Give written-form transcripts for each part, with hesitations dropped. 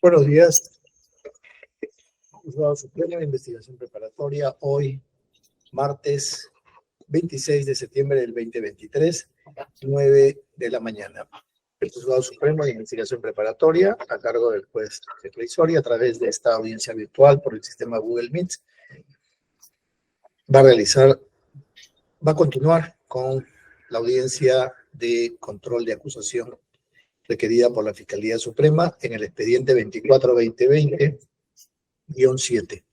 Buenos días. Juzgado Supremo de Investigación Preparatoria, hoy, martes 26 de septiembre del 2023, 9 de la mañana. El Juzgado Supremo de Investigación Preparatoria, a cargo del juez Reisori, a través de esta audiencia virtual por el sistema Google Meet, va a continuar con la audiencia de control de acusación requerida por la Fiscalía Suprema en el expediente 24-2020-7.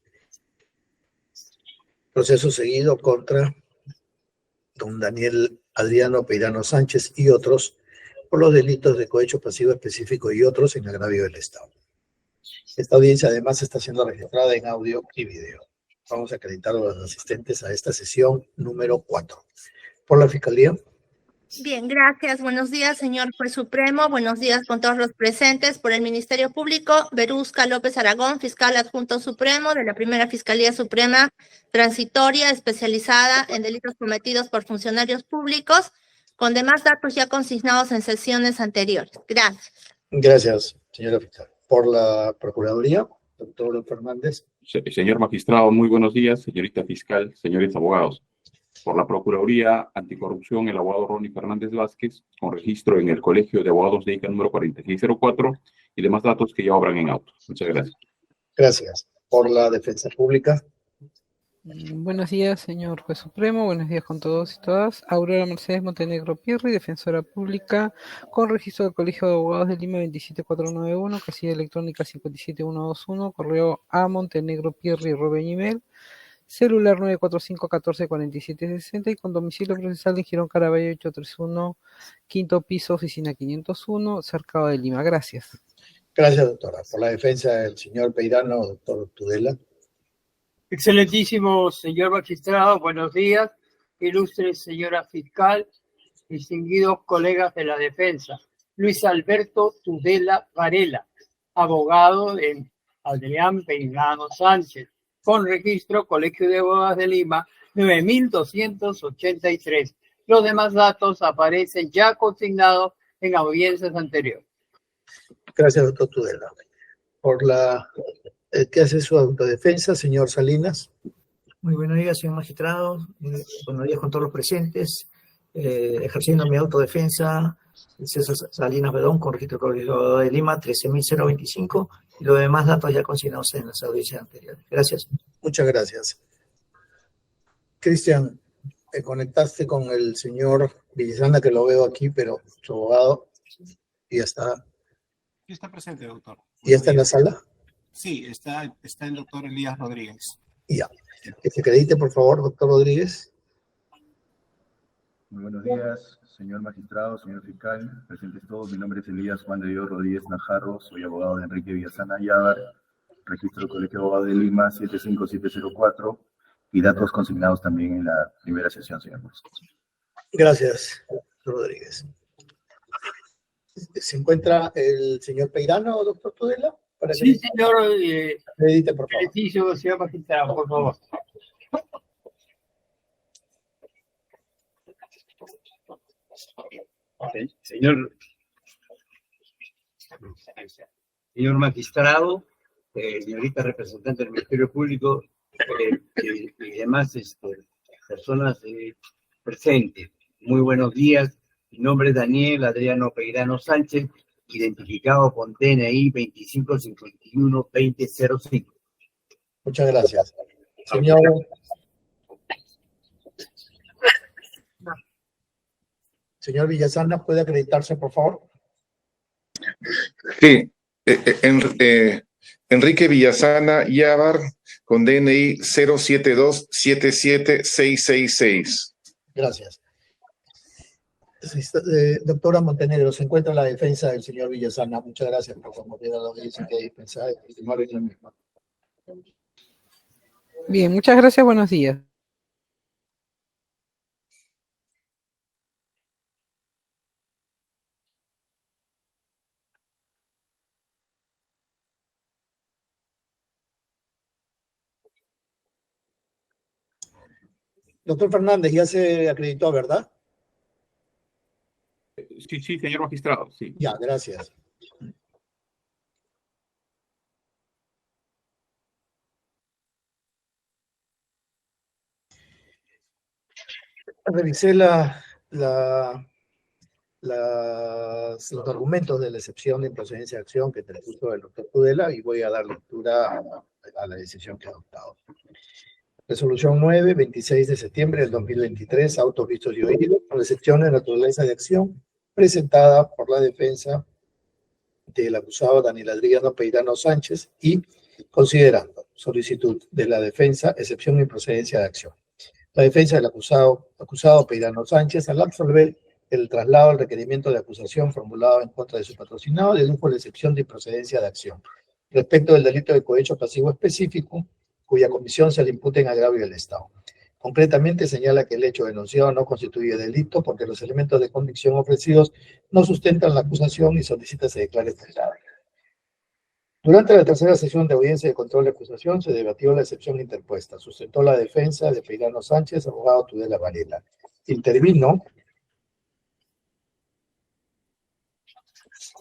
Proceso seguido contra don Daniel Adriano Peirano Sánchez y otros por los delitos de cohecho pasivo específico y otros en agravio del Estado. Esta audiencia además está siendo registrada en audio y video. Vamos a acreditar a los asistentes a esta sesión número 4. Por la Fiscalía. Bien, gracias. Buenos días, señor juez supremo. Buenos días con todos los presentes. Por el Ministerio Público, Berusca López Aragón, fiscal adjunto supremo de la Primera Fiscalía Suprema Transitoria, especializada en delitos cometidos por funcionarios públicos, con demás datos ya consignados en sesiones anteriores. Gracias. Gracias, señora fiscal. Por la Procuraduría, doctor Fernández. Señor magistrado, muy buenos días, señorita fiscal, señores abogados. Por la Procuraduría Anticorrupción, el abogado Ronnie Fernández Vázquez, con registro en el Colegio de Abogados de ICA número 4604 y demás datos que ya obran en auto. Muchas gracias. Gracias. Por la Defensa Pública. Buenos días, señor juez supremo. Buenos días con todos y todas. Aurora Mercedes Montenegro Pirri, defensora pública, con registro del Colegio de Abogados de Lima 27491, casilla electrónica 57121, correo a montenegropirri@gmail, celular 945-144760 y con domicilio procesal en Girón Caraballo 831, quinto piso, oficina 501, Cercado de Lima. Gracias. Gracias, doctora. Por la defensa del señor Peirano, doctor Tudela. Excelentísimo señor magistrado, buenos días. Ilustre señora fiscal, distinguidos colegas de la defensa. Luis Alberto Tudela Varela, abogado de Adrián Peirano Sánchez, con registro Colegio de Abogados de Lima 9283. Los demás datos aparecen ya consignados en audiencias anteriores. Gracias, doctor Tudela. Por la ¿qué hace su autodefensa, señor Salinas? Muy buenos días, señor magistrado. Buenos días con todos los presentes. Ejerciendo mi autodefensa, César Salinas Bedón, con registro Colegio de Lima 13.025, y los demás datos ya consignados en las audiencias anteriores. Gracias. Muchas gracias. Cristian, te conectaste con el señor Villasana, que lo veo aquí, pero su abogado ya está. Sí está presente, doctor. ¿Ya está en la sala? Sí, está el doctor Elías Rodríguez. Ya. Que se acredite, por favor, doctor Rodríguez. Muy buenos días, señor magistrado, señor fiscal, presentes todos. Mi nombre es Elías Juan de Dios Rodríguez Najarro, soy abogado de Enrique Villasana Yávar, registro del Colegio de Abogados de Lima 75704 y datos consignados también en la primera sesión, señor juez. Gracias, doctor Rodríguez. ¿Se encuentra el señor Peirano, doctor Tudela? Sí, señor. Acredite, por favor. Señor magistrado, por favor. Señor magistrado, señorita representante del Ministerio Público y demás personas presentes, muy buenos días. Mi nombre es Daniel Adriano Peirano Sánchez, identificado con DNI 2551-2005. Muchas gracias. Señor. Señor Villasana, ¿puede acreditarse, por favor? Sí. Enrique Villasana Yávar, con DNI 072-77666. Gracias. Doctora Montenegro, se encuentra la defensa del señor Villasana. Muchas gracias por concurrir a la audiencia que dispensar y estimar en la misma. Bien, muchas gracias, buenos días. Doctor Fernández, ya se acreditó, ¿verdad? Sí, señor magistrado, sí. Ya, gracias. Revisé los argumentos de la excepción de improcedencia de acción que interpuso el doctor Tudela y voy a dar lectura a la decisión que ha adoptado. Resolución 9, 26 de septiembre del 2023, autos vistos y oídos, con excepción de naturaleza de acción, presentada por la defensa del acusado Daniel Adriano Peirano Sánchez y considerando solicitud de la defensa, excepción de improcedencia de acción. La defensa del acusado Peirano Sánchez, al absolver el traslado al requerimiento de acusación formulado en contra de su patrocinado, dedujo la excepción de improcedencia de acción. Respecto del delito de cohecho pasivo específico, cuya comisión se le impute en agravio del Estado. Concretamente señala que el hecho denunciado no constituye delito porque los elementos de convicción ofrecidos no sustentan la acusación y solicita se declare fundada. Durante la tercera sesión de audiencia de control de acusación se debatió la excepción interpuesta. Sustentó la defensa de Peirano Sánchez, abogado Tudela Varela. Intervino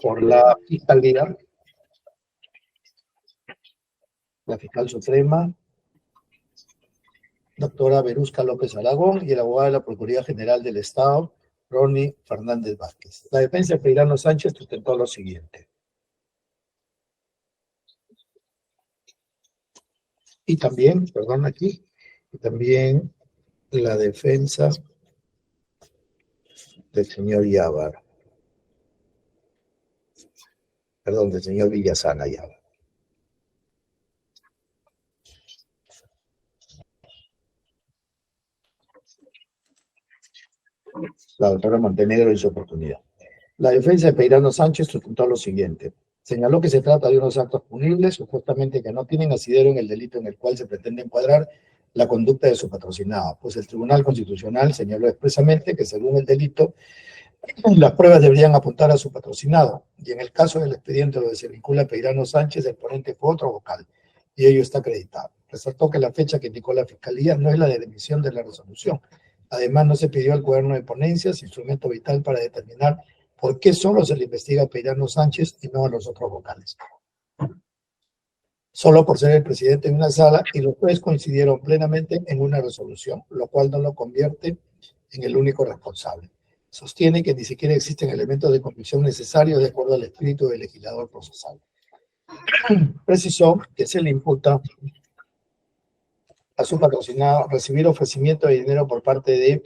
por la Fiscalía, la Fiscal Suprema, doctora Berusca López Aragón, y el abogado de la Procuraduría General del Estado, Ronnie Fernández Vázquez. La defensa de Peirano Sánchez sustentó lo siguiente. Y también la defensa del señor Yávar. Del señor Villasana Yávar. La doctora Montenegro y su oportunidad. La defensa de Peirano Sánchez sustentó lo siguiente. Señaló que se trata de unos actos punibles, supuestamente que no tienen asidero en el delito en el cual se pretende encuadrar la conducta de su patrocinado, pues el Tribunal Constitucional señaló expresamente que según el delito, las pruebas deberían apuntar a su patrocinado, y en el caso del expediente donde se vincula a Peirano Sánchez, el ponente fue otro vocal, y ello está acreditado. Resaltó que la fecha que indicó la Fiscalía no es la de la emisión de la resolución. Además, no se pidió el cuaderno de ponencias, instrumento vital para determinar por qué solo se le investiga a Peirano Sánchez y no a los otros vocales. Solo por ser el presidente de una sala, y los tres coincidieron plenamente en una resolución, lo cual no lo convierte en el único responsable. Sostiene que ni siquiera existen elementos de convicción necesarios de acuerdo al espíritu del legislador procesal. Precisó que se le imputa a su patrocinado recibir ofrecimiento de dinero por parte de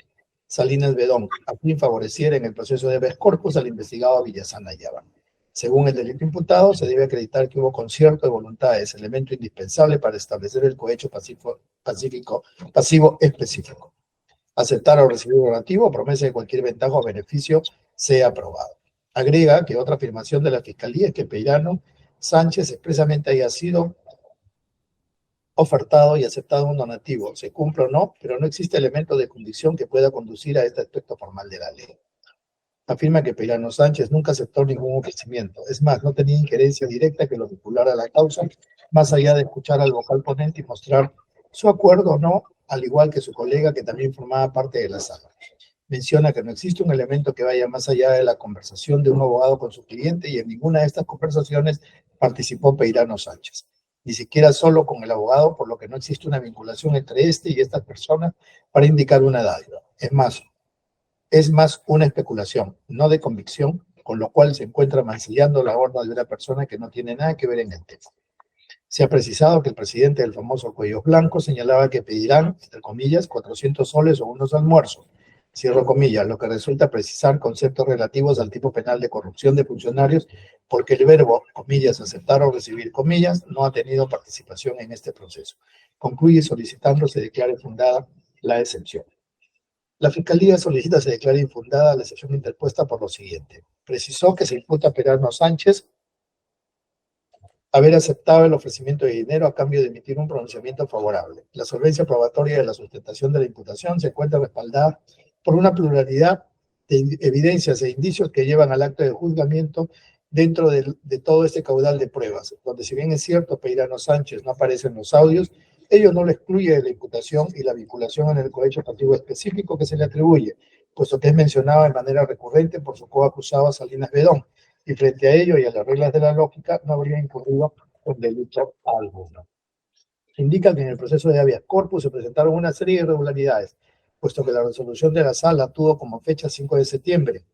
Salinas Bedón, a fin favoreciera en el proceso de habeas corpus al investigado Villasana Yávar. Según el delito imputado, se debe acreditar que hubo concierto de voluntades, elemento indispensable para establecer el cohecho pasivo específico. Aceptar o recibir donativo o promesa de cualquier ventaja o beneficio sea aprobado. Agrega que otra afirmación de la Fiscalía es que Peirano Sánchez expresamente haya sido ofertado y aceptado un donativo, se cumple o no, pero no existe elemento de condición que pueda conducir a este aspecto formal de la ley. Afirma que Peirano Sánchez nunca aceptó ningún ofrecimiento, es más, no tenía injerencia directa que lo vinculara a la causa, más allá de escuchar al vocal ponente y mostrar su acuerdo o no, al igual que su colega que también formaba parte de la sala. Menciona que no existe un elemento que vaya más allá de la conversación de un abogado con su cliente y en ninguna de estas conversaciones participó Peirano Sánchez. Ni siquiera solo con el abogado, por lo que no existe una vinculación entre este y estas personas para indicar una dádiva. Es más una especulación, no de convicción, con lo cual se encuentra mancillando la orden de una persona que no tiene nada que ver en el tema. Se ha precisado que el presidente del famoso Cuello Blanco señalaba que pedirán, entre comillas, 400 soles o unos almuerzos, cierro comillas, lo que resulta precisar conceptos relativos al tipo penal de corrupción de funcionarios, porque el verbo, comillas, aceptar o recibir, comillas, no ha tenido participación en este proceso. Concluye solicitando se declare fundada la excepción. La Fiscalía solicita se declare infundada la excepción interpuesta por lo siguiente. Precisó que se imputa a Peirano Sánchez haber aceptado el ofrecimiento de dinero a cambio de emitir un pronunciamiento favorable. La solvencia probatoria de la sustentación de la imputación se encuentra respaldada por una pluralidad de evidencias e indicios que llevan al acto de juzgamiento dentro de todo este caudal de pruebas, donde si bien es cierto Peirano Sánchez no aparece en los audios, ello no lo excluye de la imputación y la vinculación en el cohecho pasivo específico que se le atribuye, puesto que es mencionado de manera recurrente por su coacusado Salinas Bedón, y frente a ello y a las reglas de la lógica no habría incurrido en delito alguno. Indica que en el proceso de habeas corpus se presentaron una serie de irregularidades, puesto que la resolución de la sala tuvo como fecha 5 de septiembre.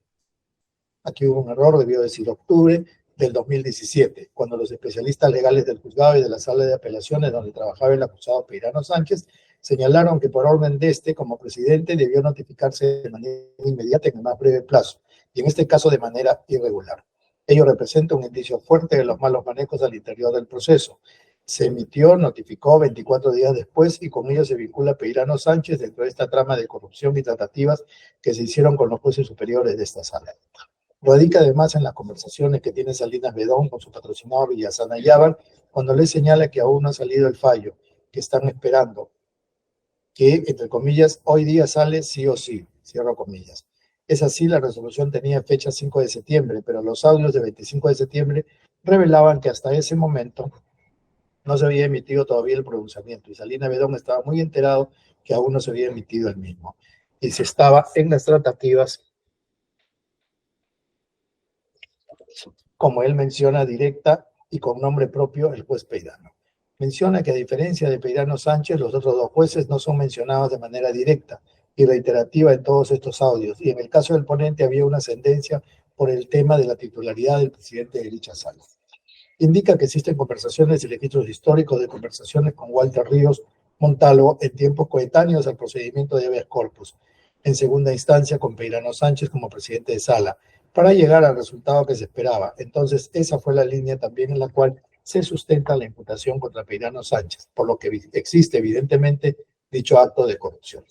Aquí hubo un error, debió decir octubre del 2017, cuando los especialistas legales del juzgado y de la sala de apelaciones donde trabajaba el acusado Peirano Sánchez señalaron que por orden de este, como presidente, debió notificarse de manera inmediata en el más breve plazo, y en este caso de manera irregular. Ello representa un indicio fuerte de los malos manejos al interior del proceso. Se emitió, notificó 24 días después y con ello se vincula a Peirano Sánchez dentro de esta trama de corrupción y tratativas que se hicieron con los jueces superiores de esta sala. Radica además en las conversaciones que tiene Salinas Bedón con su patrocinador Villasana Yávar cuando le señala que aún no ha salido el fallo, que están esperando, que, entre comillas, hoy día sale sí o sí, cierro comillas. Es así, la resolución tenía fecha 5 de septiembre, pero los audios de 25 de septiembre revelaban que hasta ese momento no se había emitido todavía el pronunciamiento y Salinas Bedón estaba muy enterado que aún no se había emitido el mismo. Y se estaba en las tratativas, como él menciona, directa y con nombre propio el juez Peirano. Menciona que a diferencia de Peirano Sánchez, los otros dos jueces no son mencionados de manera directa y reiterativa en todos estos audios, y en el caso del ponente había una ascendencia por el tema de la titularidad del presidente de dicha sala. Indica que existen conversaciones y registros históricos de conversaciones con Walter Ríos Montalvo en tiempos coetáneos al procedimiento de habeas corpus, en segunda instancia con Peirano Sánchez como presidente de sala, para llegar al resultado que se esperaba. Entonces, esa fue la línea también en la cual se sustenta la imputación contra Peirano Sánchez, por lo que existe evidentemente dicho acto de corrupción.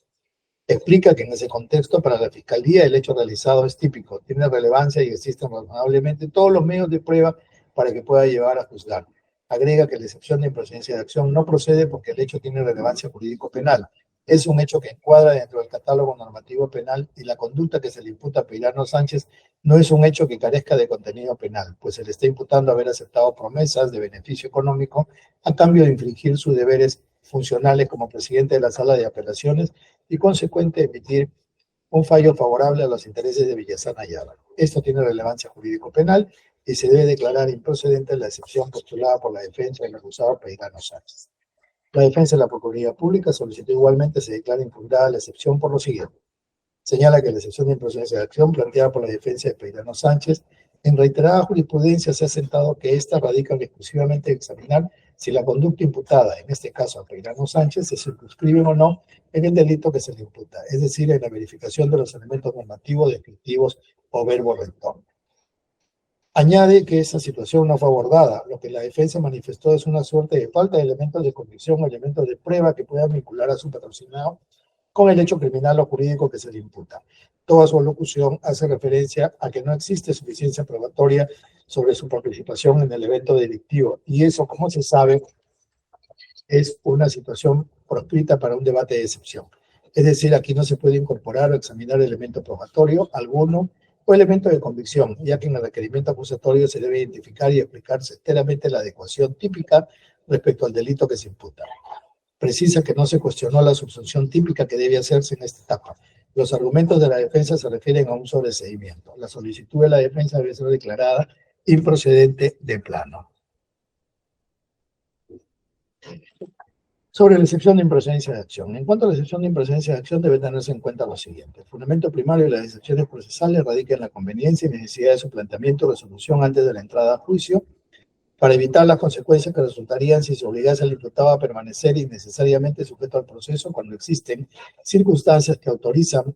Explica que en ese contexto para la Fiscalía el hecho realizado es típico, tiene relevancia y existen razonablemente todos los medios de prueba para que pueda llevar a juzgar. Agrega que la excepción de improcedencia de acción no procede porque el hecho tiene relevancia jurídico-penal. Es un hecho que encuadra dentro del catálogo normativo penal y la conducta que se le imputa a Peirano Sánchez no es un hecho que carezca de contenido penal, pues se le está imputando haber aceptado promesas de beneficio económico a cambio de infringir sus deberes funcionales como presidente de la sala de apelaciones y consecuente emitir un fallo favorable a los intereses de Villasana Yávar. Esto tiene relevancia jurídico-penal y se debe declarar improcedente la excepción postulada por la defensa del acusado Peirano Sánchez. La defensa de la Procuraduría Pública solicitó igualmente se declare infundada la excepción por lo siguiente. Señala que la excepción de improcedencia de acción planteada por la defensa de Peirano Sánchez en reiterada jurisprudencia se ha sentado que ésta radica exclusivamente en examinar si la conducta imputada, en este caso a Peirano Sánchez, se circunscribe o no en el delito que se le imputa, es decir, en la verificación de los elementos normativos, descriptivos o verbo rector. Añade que esa situación no fue abordada. Lo que la defensa manifestó es una suerte de falta de elementos de convicción o elementos de prueba que puedan vincular a su patrocinado con el hecho criminal o jurídico que se le imputa. Toda su alocución hace referencia a que no existe suficiencia probatoria sobre su participación en el evento delictivo. Y eso, como se sabe, es una situación proscrita para un debate de excepción. Es decir, aquí no se puede incorporar o examinar elemento probatorio alguno o elemento de convicción, ya que en el requerimiento acusatorio se debe identificar y explicar certeramente la adecuación típica respecto al delito que se imputa. Precisa que no se cuestionó la subsunción típica que debe hacerse en esta etapa. Los argumentos de la defensa se refieren a un sobreseimiento. La solicitud de la defensa debe ser declarada improcedente de plano. Sobre la excepción de improcedencia de acción. En cuanto a la excepción de improcedencia de acción, debe tenerse en cuenta lo siguiente. El fundamento primario de las excepciones procesales radica en la conveniencia y necesidad de su planteamiento y resolución antes de la entrada a juicio, para evitar las consecuencias que resultarían si se obligase al imputado a permanecer innecesariamente sujeto al proceso cuando existen circunstancias que autorizan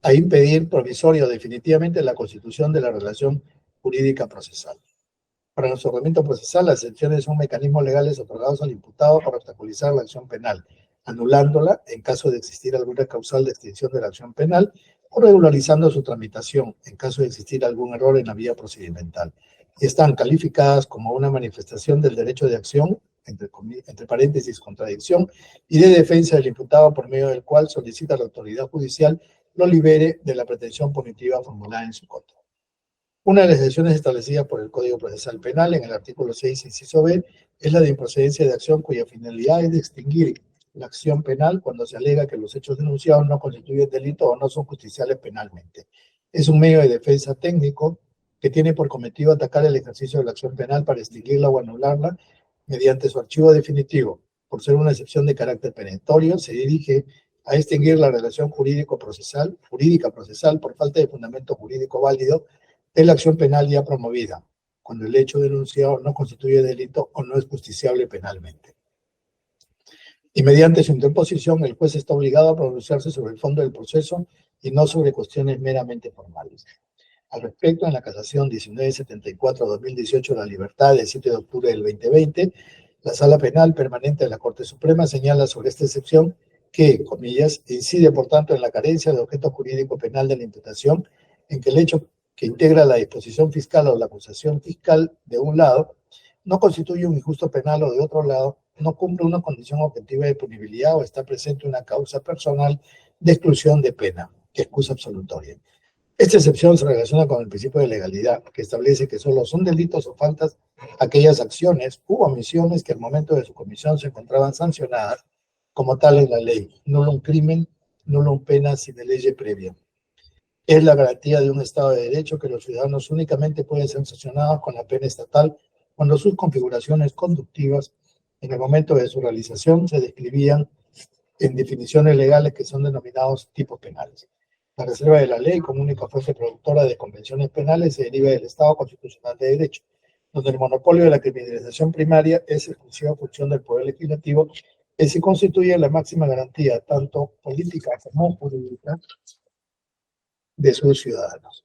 a impedir provisorio o definitivamente la constitución de la relación jurídica procesal. Para nuestro ordenamiento procesal, las excepciones son mecanismos legales otorgados al imputado para obstaculizar la acción penal, anulándola en caso de existir alguna causal de extinción de la acción penal o regularizando su tramitación en caso de existir algún error en la vía procedimental. Y están calificadas como una manifestación del derecho de acción, entre paréntesis, contradicción, y de defensa del imputado por medio del cual solicita a la autoridad judicial lo libere de la pretensión punitiva formulada en su contra. Una de las excepciones establecidas por el Código Procesal Penal en el artículo 6, inciso B, es la de improcedencia de acción cuya finalidad es de extinguir la acción penal cuando se alega que los hechos denunciados no constituyen delito o no son justiciables penalmente. Es un medio de defensa técnico que tiene por cometido atacar el ejercicio de la acción penal para extinguirla o anularla mediante su archivo definitivo, por ser una excepción de carácter perentorio, se dirige a extinguir la relación jurídica procesal por falta de fundamento jurídico válido de la acción penal ya promovida, cuando el hecho denunciado no constituye delito o no es justiciable penalmente. Y mediante su interposición, el juez está obligado a pronunciarse sobre el fondo del proceso y no sobre cuestiones meramente formales. Al respecto, en la casación 1974-2018 de la Libertad del 7 de octubre del 2020, la Sala Penal Permanente de la Corte Suprema señala sobre esta excepción que, comillas, incide por tanto en la carencia de objeto jurídico penal de la imputación, en que el hecho que integra la disposición fiscal o la acusación fiscal de un lado no constituye un injusto penal o de otro lado no cumple una condición objetiva de punibilidad o está presente una causa personal de exclusión de pena, que excusa absolutoria. Esta excepción se relaciona con el principio de legalidad, que establece que solo son delitos o faltas aquellas acciones u omisiones que al momento de su comisión se encontraban sancionadas como tal en la ley, nulo crimen, nulo pena sine lege previa. Es la garantía de un Estado de Derecho que los ciudadanos únicamente pueden ser sancionados con la pena estatal cuando sus configuraciones conductivas en el momento de su realización se describían en definiciones legales que son denominados tipos penales. La reserva de la ley, como única fuente productora de convenciones penales, se deriva del Estado constitucional de Derecho, donde el monopolio de la criminalización primaria es exclusiva función del Poder Legislativo y se constituye la máxima garantía, tanto política como jurídica, de sus ciudadanos.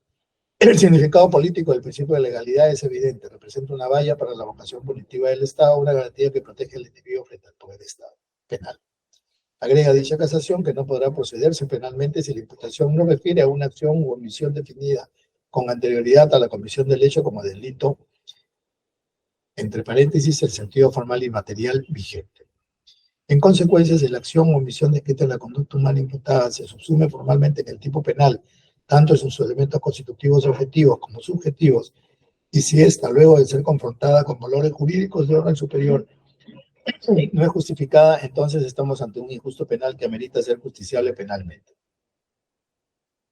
El significado político del principio de legalidad es evidente, representa una valla para la vocación punitiva del Estado, una garantía que protege al individuo frente al poder Estado penal. Agrega dicha casación que no podrá procederse penalmente si la imputación no refiere a una acción u omisión definida con anterioridad a la comisión del hecho como delito, entre paréntesis, el sentido formal y material vigente. En consecuencia, si la acción o omisión descrita en la conducta humana imputada se subsume formalmente en el tipo penal, tanto en sus elementos constitutivos objetivos como subjetivos, y si ésta, luego de ser confrontada con valores jurídicos de orden superior, no es justificada, entonces estamos ante un injusto penal que amerita ser justiciable penalmente.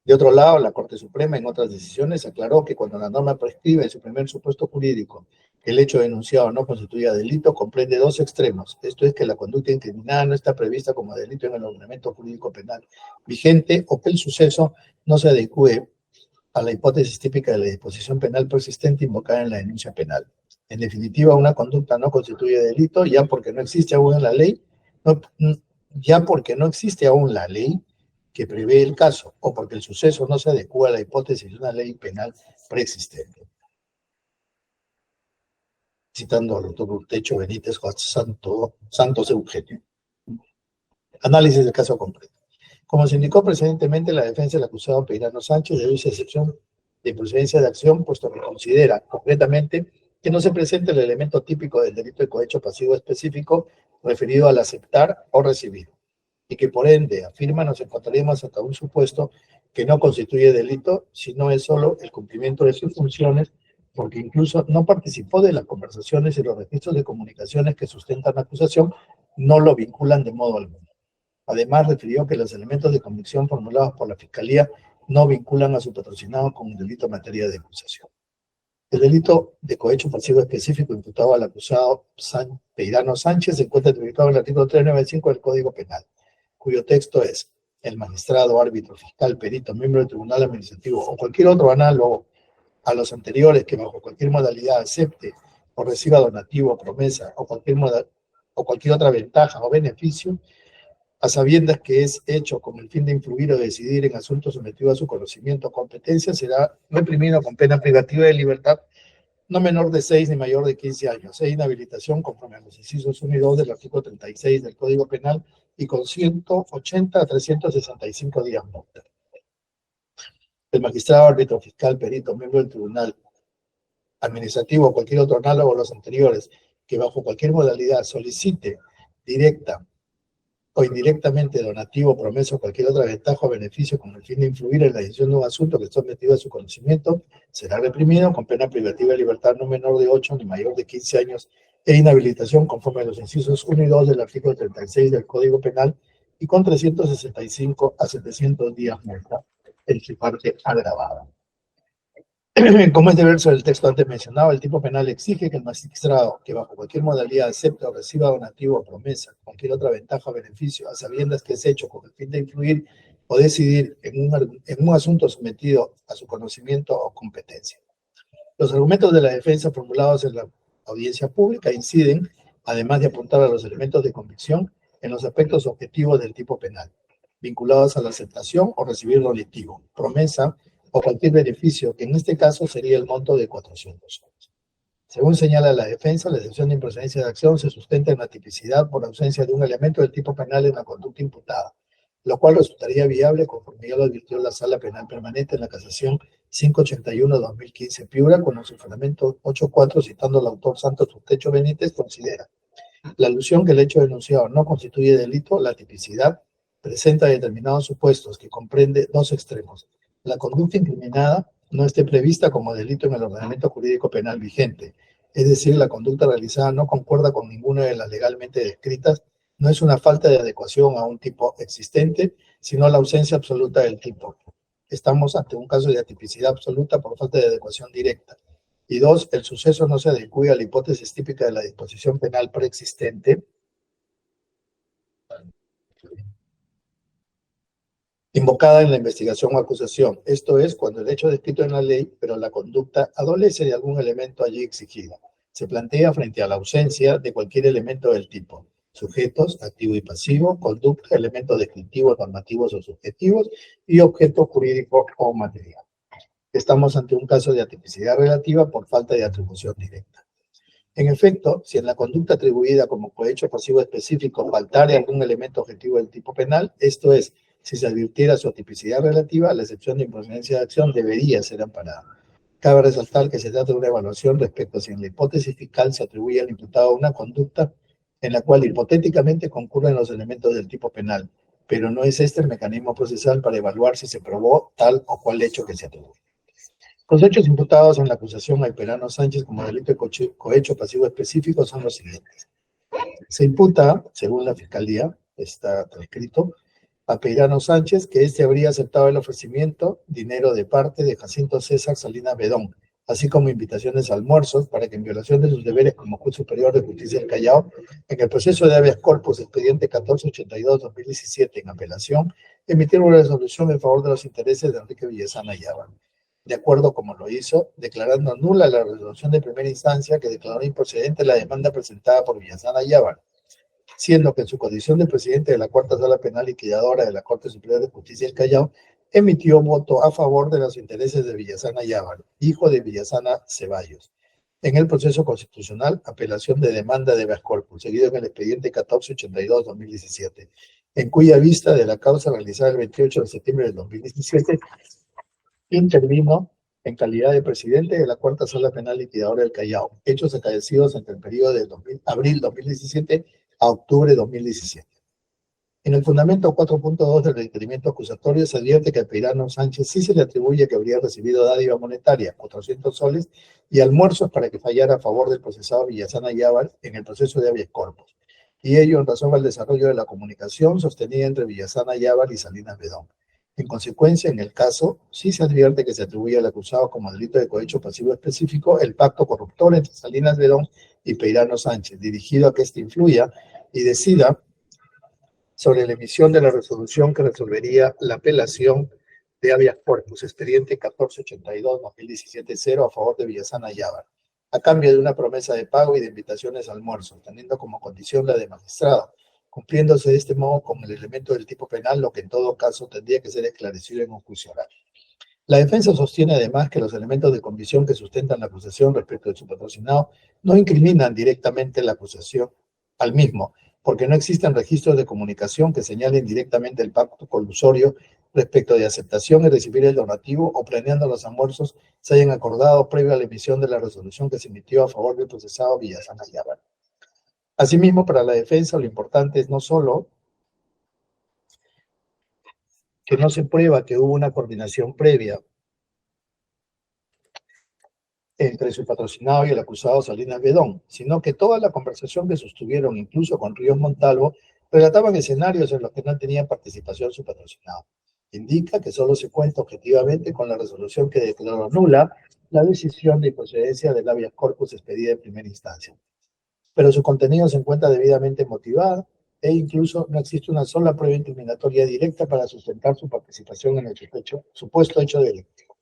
De otro lado, la Corte Suprema en otras decisiones aclaró que cuando la norma prescribe en su primer supuesto jurídico que el hecho denunciado no constituya delito, comprende dos extremos. Esto es que la conducta incriminada no está prevista como delito en el ordenamiento jurídico penal vigente o que el suceso no se adecue a la hipótesis típica de la disposición penal persistente invocada en la denuncia penal. En definitiva, una conducta no constituye delito ya porque no existe aún en la ley, que prevé el caso o porque el suceso no se adecua a la hipótesis de una ley penal preexistente. Citando al doctor Urtecho Benítez Santos Eugenio. Análisis del caso completo. Como se indicó precedentemente, la defensa del acusado Peirano Sánchez deduce excepción de improcedencia de acción, puesto que considera concretamente que no se presenta el elemento típico del delito de cohecho pasivo específico referido al aceptar o recibir, y que por ende, afirma, nos encontraremos ante un supuesto que no constituye delito, sino es solo el cumplimiento de sus funciones, porque incluso no participó de las conversaciones y los registros de comunicaciones que sustentan la acusación no lo vinculan de modo alguno. Además, refirió que los elementos de convicción formulados por la Fiscalía no vinculan a su patrocinado con un delito en materia de acusación. El delito de cohecho pasivo específico imputado al acusado Peirano Sánchez se encuentra tipificado en el artículo 395 del Código Penal, cuyo texto es: el magistrado, árbitro, fiscal, perito, miembro del tribunal administrativo o cualquier otro análogo a los anteriores que bajo cualquier modalidad acepte o reciba donativo, promesa o cualquier otra ventaja o beneficio, a sabiendas que es hecho con el fin de influir o decidir en asuntos sometidos a su conocimiento o competencia, será reprimido con pena privativa de libertad no menor de 6 ni mayor de 15 años, e inhabilitación conforme a los incisos 1 y 2 del artículo 36 del Código Penal y con 180 a 365 días multa. El magistrado, árbitro, fiscal, perito, miembro del tribunal administrativo o cualquier otro análogo a los anteriores que bajo cualquier modalidad solicite directa o indirectamente donativo, promesa o cualquier otra ventaja o beneficio con el fin de influir en la decisión de un asunto que está sometido a su conocimiento, será reprimido con pena privativa de libertad no menor de 8 ni mayor de 15 años e inhabilitación conforme a los incisos 1 y 2 del artículo 36 del Código Penal y con 365 a 700 días multa en su parte agravada. Como es de verso del texto antes mencionado, el tipo penal exige que el magistrado, que bajo cualquier modalidad acepte o reciba donativo o promesa, cualquier otra ventaja o beneficio, a sabiendas que es hecho con el fin de influir o decidir en un asunto sometido a su conocimiento o competencia. Los argumentos de la defensa formulados en la audiencia pública inciden, además de apuntar a los elementos de convicción, en los aspectos objetivos del tipo penal, vinculados a la aceptación o recibir donativo, promesa o cualquier beneficio, que en este caso sería el monto de 400 soles. Según señala la defensa, la excepción de improcedencia de acción se sustenta en la tipicidad por ausencia de un elemento del tipo penal en la conducta imputada, lo cual resultaría viable conforme ya lo advirtió la Sala Penal Permanente en la casación 581-2015 Piura, con su fundamento 8.4, citando al autor Santos Urtecho Benítez, considera la alusión que el hecho denunciado no constituye delito, la tipicidad presenta determinados supuestos que comprende dos extremos. La conducta incriminada no esté prevista como delito en el ordenamiento jurídico penal vigente, es decir, la conducta realizada no concuerda con ninguna de las legalmente descritas, no es una falta de adecuación a un tipo existente, sino la ausencia absoluta del tipo. Estamos ante un caso de atipicidad absoluta por falta de adecuación directa. Y dos, el suceso no se adecua a la hipótesis típica de la disposición penal preexistente, invocada en la investigación o acusación. Esto es, cuando el hecho descrito en la ley, pero la conducta adolece de algún elemento allí exigido. Se plantea frente a la ausencia de cualquier elemento del tipo. Sujetos, activo y pasivo, conducta, elementos descriptivos, normativos o subjetivos, y objeto jurídico o material. Estamos ante un caso de atipicidad relativa por falta de atribución directa. En efecto, si en la conducta atribuida como cohecho pasivo específico faltare algún elemento objetivo del tipo penal, esto es, si se advirtiera su atipicidad relativa, la excepción de improcedencia de acción debería ser amparada. Cabe resaltar que se trata de una evaluación respecto a si en la hipótesis fiscal se atribuye al imputado una conducta en la cual hipotéticamente concurren los elementos del tipo penal, pero no es este el mecanismo procesal para evaluar si se probó tal o cual hecho que se atribuye. Los hechos imputados en la acusación a Hiperano Sánchez como delito de cohecho pasivo específico son los siguientes. Se imputa, según la Fiscalía, está escrito, a Peirano Sánchez que éste habría aceptado el ofrecimiento, dinero de parte de Jacinto César Salinas Bedón, así como invitaciones a almuerzos para que en violación de sus deberes como juez superior de justicia del Callao, en el proceso de habeas corpus expediente 1482-2017 en apelación, emitiera una resolución en favor de los intereses de Enrique Villesana Yávar. De acuerdo como lo hizo, declarando nula la resolución de primera instancia que declaró improcedente la demanda presentada por Villesana Yávar, siendo que en su condición de presidente de la Cuarta Sala Penal Liquidadora de la Corte Superior de Justicia del Callao, emitió voto a favor de los intereses de Villesana Yávar, hijo de Villesana Ceballos, en el proceso constitucional, apelación de demanda de habeas corpus, seguido en el expediente 1482-2017, en cuya vista de la causa realizada el 28 de septiembre del 2017, intervino en calidad de presidente de la Cuarta Sala Penal Liquidadora del Callao, hechos acaecidos entre el periodo de abril 2017 a octubre 2017. En el fundamento 4.2 del requerimiento acusatorio se advierte que a Peirano Sánchez sí se le atribuye que habría recibido dádiva monetaria, 400 soles, y almuerzos para que fallara a favor del procesado Villesana Yávar en el proceso de habeas corpus, y ello en razón al desarrollo de la comunicación sostenida entre Villesana Yávar y Salinas Bedón. En consecuencia, en el caso, sí se advierte que se atribuye al acusado como delito de cohecho pasivo específico el pacto corruptor entre Salinas Bedón y Peirano Sánchez, dirigido a que éste influya y decida sobre la emisión de la resolución que resolvería la apelación de habeas corpus, expediente 1482-2017-0 a favor de Villesana Yávar, a cambio de una promesa de pago y de invitaciones a almuerzo, teniendo como condición la de magistrado, cumpliéndose de este modo con el elemento del tipo penal, lo que en todo caso tendría que ser esclarecido en un juicio oral. La defensa sostiene además que los elementos de convicción que sustentan la acusación respecto de su patrocinado no incriminan directamente la acusación al mismo, porque no existen registros de comunicación que señalen directamente el pacto colusorio respecto de aceptación y recibir el donativo o planeando los almuerzos se hayan acordado previo a la emisión de la resolución que se emitió a favor del procesado Villesana Yávar. Asimismo, para la defensa lo importante es no solo que no se prueba que hubo una coordinación previa entre su patrocinado y el acusado Salinas Bedón, sino que toda la conversación que sostuvieron, incluso con Ríos Montalvo, relataban escenarios en los que no tenía participación su patrocinado. Indica que solo se cuenta objetivamente con la resolución que declaró nula la decisión de improcedencia del habeas corpus expedida en primera instancia. Pero su contenido se encuentra debidamente motivado e incluso no existe una sola prueba incriminatoria directa para sustentar su participación en el supuesto hecho delictivo.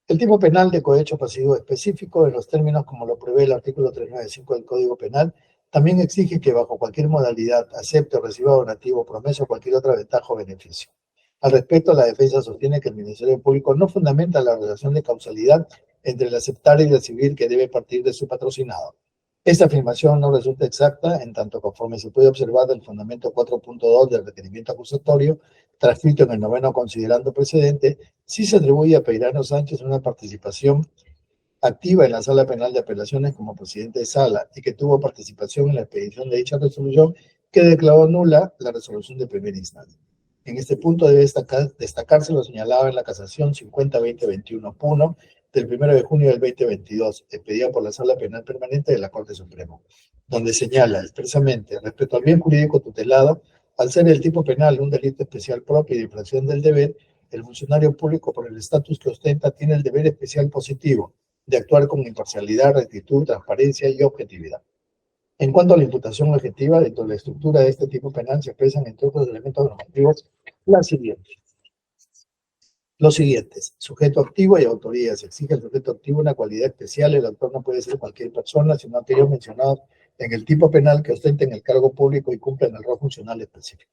El tipo penal de cohecho pasivo específico, en los términos como lo prevé el artículo 395 del Código Penal, también exige que bajo cualquier modalidad acepte o reciba donativo, promesa o cualquier otra ventaja o beneficio. Al respecto, la defensa sostiene que el Ministerio Público no fundamenta la relación de causalidad entre el aceptar y recibir que debe partir de su patrocinado. Esta afirmación no resulta exacta, en tanto conforme se puede observar del fundamento 4.2 del requerimiento acusatorio, transcrito en el 9º considerando precedente, sí se atribuye a Peirano Sánchez una participación activa en la Sala Penal de Apelaciones como presidente de sala y que tuvo participación en la expedición de dicha resolución que declaró nula la resolución de primera instancia. En este punto debe destacarse lo señalado en la casación 50-2021-1 del 1 de junio del 2022, expedida por la Sala Penal Permanente de la Corte Suprema, donde señala expresamente respecto al bien jurídico tutelado, al ser el tipo penal un delito especial propio y de infracción del deber, el funcionario público por el estatus que ostenta tiene el deber especial positivo de actuar con imparcialidad, rectitud, transparencia y objetividad. En cuanto a la imputación objetiva, dentro de la estructura de este tipo penal se expresan, entre otros elementos normativos, los siguientes: sujeto activo y autoría. Se exige al sujeto activo una cualidad especial. El autor no puede ser cualquier persona, sino aquellos mencionados en el tipo penal que ostenten el cargo público y cumplan el rol funcional específico.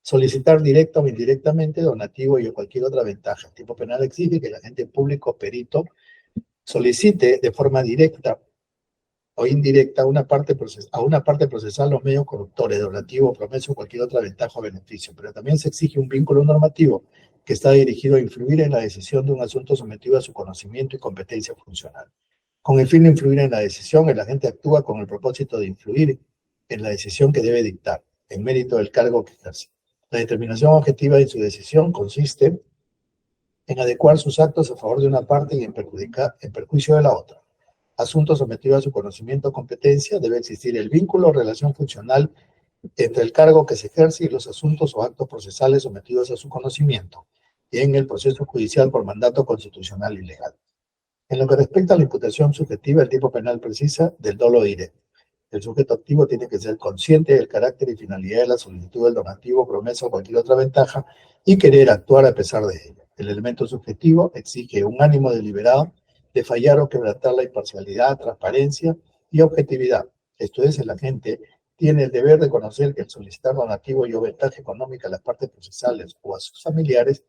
Solicitar directa o indirectamente donativo y o cualquier otra ventaja. El tipo penal exige que el agente público perito solicite de forma directa o indirecta a una parte procesal los medios corruptores, donativo, promesa o cualquier otra ventaja o beneficio. Pero también se exige un vínculo normativo que está dirigido a influir en la decisión de un asunto sometido a su conocimiento y competencia funcional. Con el fin de influir en la decisión, el agente actúa con el propósito de influir en la decisión que debe dictar, en mérito del cargo que ejerce. La determinación objetiva de su decisión consiste en adecuar sus actos a favor de una parte y en perjuicio de la otra. Asuntos sometidos a su conocimiento o competencia, debe existir el vínculo o relación funcional entre el cargo que se ejerce y los asuntos o actos procesales sometidos a su conocimiento, y en el proceso judicial por mandato constitucional y legal. En lo que respecta a la imputación subjetiva, el tipo penal precisa del dolo directo. El sujeto activo tiene que ser consciente del carácter y finalidad de la solicitud del donativo, promesa o cualquier otra ventaja y querer actuar a pesar de ello. El elemento subjetivo exige un ánimo deliberado de fallar o quebrantar la imparcialidad, transparencia y objetividad. Esto es, el agente tiene el deber de conocer que el solicitar donativo y o ventaja económica a las partes procesales o a sus familiares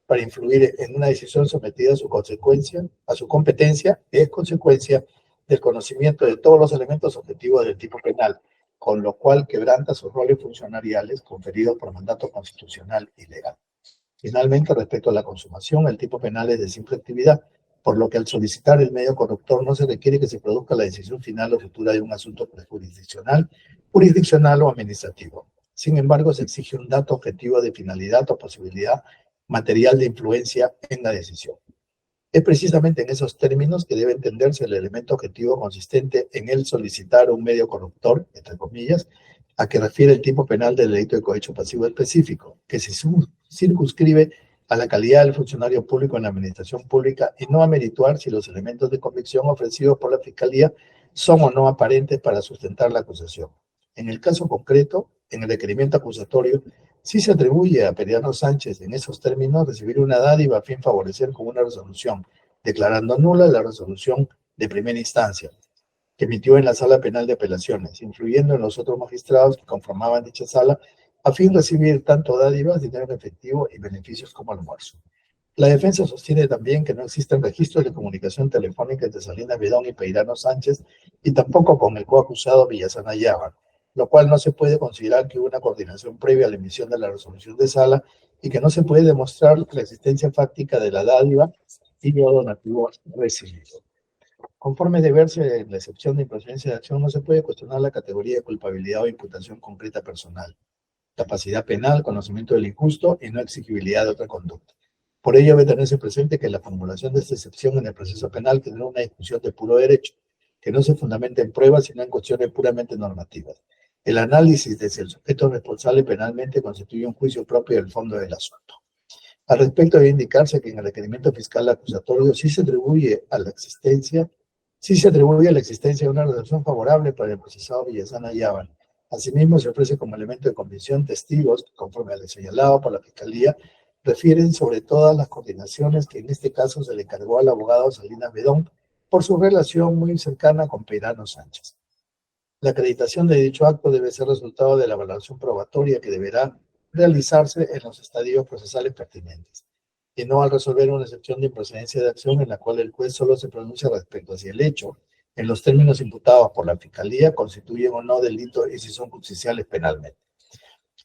para influir en una decisión sometida a su competencia, es consecuencia del conocimiento de todos los elementos objetivos del tipo penal, con lo cual quebranta sus roles funcionariales conferidos por mandato constitucional y legal. Finalmente, respecto a la consumación, el tipo penal es de simple actividad, por lo que al solicitar el medio corruptor no se requiere que se produzca la decisión final o futura de un asunto jurisdiccional o administrativo. Sin embargo, se exige un dato objetivo de finalidad o posibilidad material de influencia en la decisión. Es precisamente en esos términos que debe entenderse el elemento objetivo consistente en el solicitar un medio corruptor, entre comillas, a que refiere el tipo penal del delito de cohecho pasivo específico, que se circunscribe a la calidad del funcionario público en la administración pública y no a merituar si los elementos de convicción ofrecidos por la Fiscalía son o no aparentes para sustentar la acusación. En el caso concreto, en el requerimiento acusatorio, sí se atribuye a Peirano Sánchez en esos términos recibir una dádiva a fin de favorecer con una resolución, declarando nula la resolución de primera instancia que emitió en la Sala Penal de Apelaciones, influyendo en los otros magistrados que conformaban dicha sala a fin de recibir tanto dádivas, dinero en efectivo y beneficios como almuerzo. La defensa sostiene también que no existen registros de comunicación telefónica entre Salinas Bedón y Peirano Sánchez y tampoco con el coacusado Villasana Yávar, lo cual no se puede considerar que hubo una coordinación previa a la emisión de la resolución de sala y que no se puede demostrar la existencia fáctica de la dádiva y no donativo recibido. Conforme de verse en la excepción de improcedencia de acción, no se puede cuestionar la categoría de culpabilidad o imputación concreta personal, capacidad penal, conocimiento del injusto y no exigibilidad de otra conducta. Por ello debe tenerse presente que la formulación de esta excepción en el proceso penal genera una discusión de puro derecho, que no se fundamenta en pruebas, sino en cuestiones puramente normativas. El análisis de si el sujeto responsable penalmente constituye un juicio propio del fondo del asunto. Al respecto, debe indicarse que en el requerimiento fiscal acusatorio sí se atribuye a la existencia de una resolución favorable para el procesado Villasana Yávar. Asimismo, se ofrece como elemento de convicción testigos que, conforme a lo señalado por la Fiscalía, refieren sobre todas las coordinaciones que en este caso se le encargó al abogado Salinas Bedón por su relación muy cercana con Peirano Sánchez. La acreditación de dicho acto debe ser resultado de la valoración probatoria que deberá realizarse en los estadios procesales pertinentes, y no al resolver una excepción de improcedencia de acción en la cual el juez solo se pronuncia respecto a si el hecho, en los términos imputados por la Fiscalía, constituyen o no delito y si son justiciables penalmente.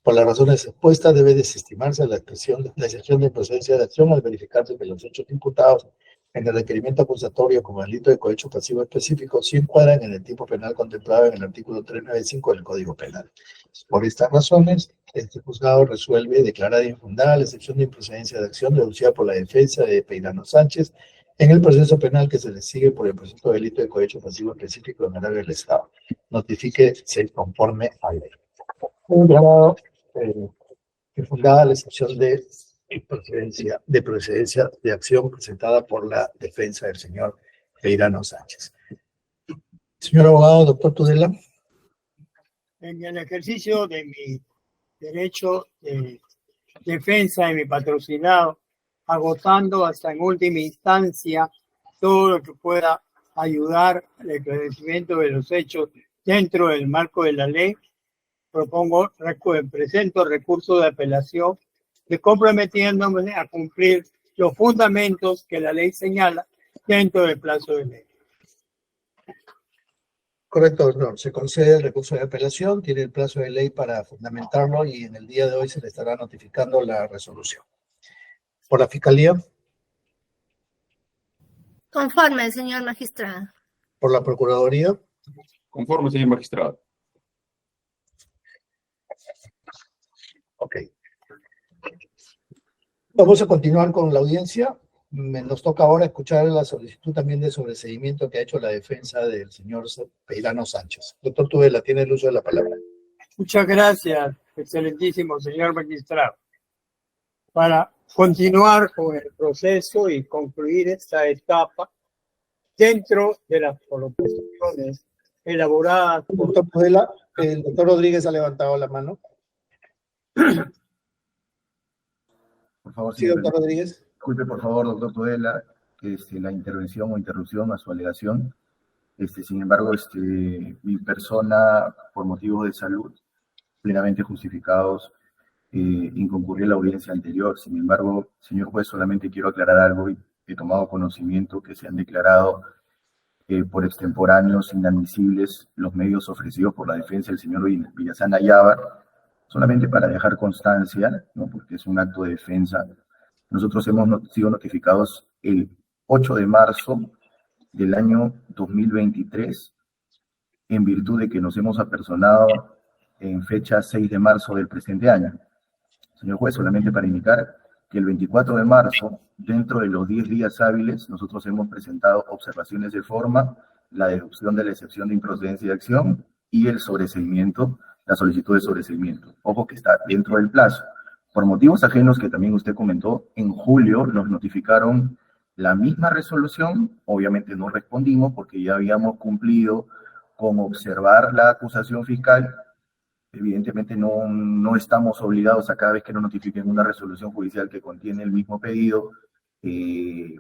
Por las razones expuestas, debe desestimarse la excepción de improcedencia de acción al verificarse que los hechos imputados en el requerimiento acusatorio como delito de cohecho pasivo específico sí encuadran en el tipo penal contemplado en el artículo 395 del Código Penal. Por estas razones, este juzgado resuelve declarar infundada la excepción de improcedencia de acción deducida por la defensa de Peirano Sánchez en el proceso penal que se le sigue por el presunto delito de cohecho pasivo específico en agravio del Estado. Notifíquese conforme a ley. Un grado infundada la excepción de procedencia de acción presentada por la defensa del señor Peirano Sánchez. Señor abogado, doctor Tudela. En el ejercicio de mi derecho de defensa de mi patrocinado, agotando hasta en última instancia todo lo que pueda ayudar al esclarecimiento de los hechos dentro del marco de la ley, presento recurso de apelación comprometiéndome a cumplir los fundamentos que la ley señala dentro del plazo de ley. Correcto, no, se concede el recurso de apelación, tiene el plazo de ley para fundamentarlo y en el día de hoy se le estará notificando la resolución. Por la Fiscalía. Conforme, señor magistrado. Por la Procuraduría. Conforme, señor magistrado. Ok. Vamos a continuar con la audiencia. Nos toca ahora escuchar la solicitud también de sobreseimiento que ha hecho la defensa del señor Peirano Sánchez. Doctor Tudela, tiene el uso de la palabra. Muchas gracias, excelentísimo señor magistrado. Para continuar con el proceso y concluir esta etapa dentro de las proposiciones elaboradas por... Doctor Tudela, el doctor Rodríguez ha levantado la mano. Por favor, sí, doctor Rodríguez. Disculpe, por favor, doctor Tudela, la intervención o interrupción a su alegación. Sin embargo, mi persona, por motivos de salud, plenamente justificados, inconcurrí a la audiencia anterior. Sin embargo, señor juez, solamente quiero aclarar algo y he tomado conocimiento que se han declarado por extemporáneos inadmisibles los medios ofrecidos por la defensa del señor Villasana Yávar, solamente para dejar constancia, ¿no? Porque es un acto de defensa. Nosotros hemos sido notificados el 8 de marzo del año 2023 en virtud de que nos hemos apersonado en fecha 6 de marzo del presente año. Señor juez, solamente para indicar que el 24 de marzo, dentro de los 10 días hábiles, nosotros hemos presentado observaciones de forma, la deducción de la excepción de improcedencia de acción y el sobreseimiento, la solicitud de sobreseimiento. Ojo que está dentro del plazo. Por motivos ajenos que también usted comentó, en julio nos notificaron la misma resolución, obviamente no respondimos porque ya habíamos cumplido con observar la acusación fiscal. Evidentemente no estamos obligados a cada vez que nos notifiquen una resolución judicial que contiene el mismo pedido,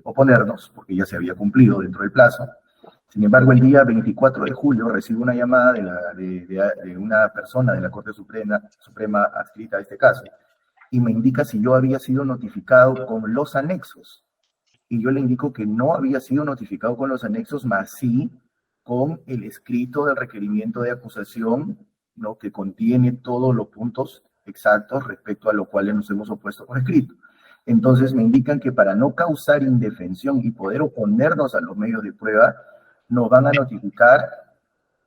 oponernos, porque ya se había cumplido dentro del plazo. Sin embargo, el día 24 de julio recibo una llamada de una persona de la Corte Suprema adscrita a este caso, y me indica si yo había sido notificado con los anexos. Y yo le indico que no había sido notificado con los anexos, más sí con el escrito del requerimiento de acusación, ¿no? Que contiene todos los puntos exactos respecto a los cuales nos hemos opuesto por escrito. Entonces me indican que para no causar indefensión y poder oponernos a los medios de prueba, nos van a notificar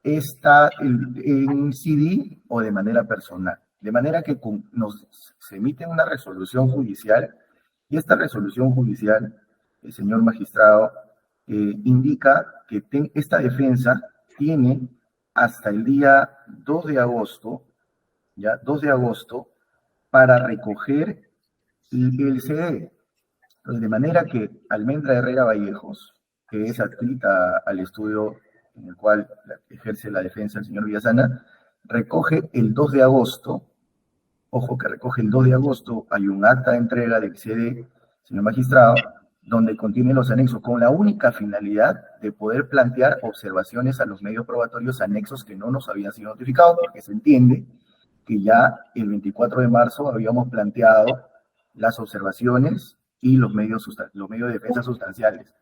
en CD o de manera personal. De manera que se emite una resolución judicial, y esta resolución judicial, el señor magistrado, indica que esta defensa tiene hasta el día 2 de agosto, para recoger el CD. Entonces, de manera que Almendra Herrera Vallejos, que es adscrita al estudio en el cual ejerce la defensa el señor Villasana, recoge el 2 de agosto, ojo que recoge el 2 de agosto, hay un acta de entrega del CD, señor magistrado, donde contiene los anexos con la única finalidad de poder plantear observaciones a los medios probatorios anexos que no nos habían sido notificados, porque se entiende que ya el 24 de marzo habíamos planteado las observaciones y los medios de defensa sustanciales.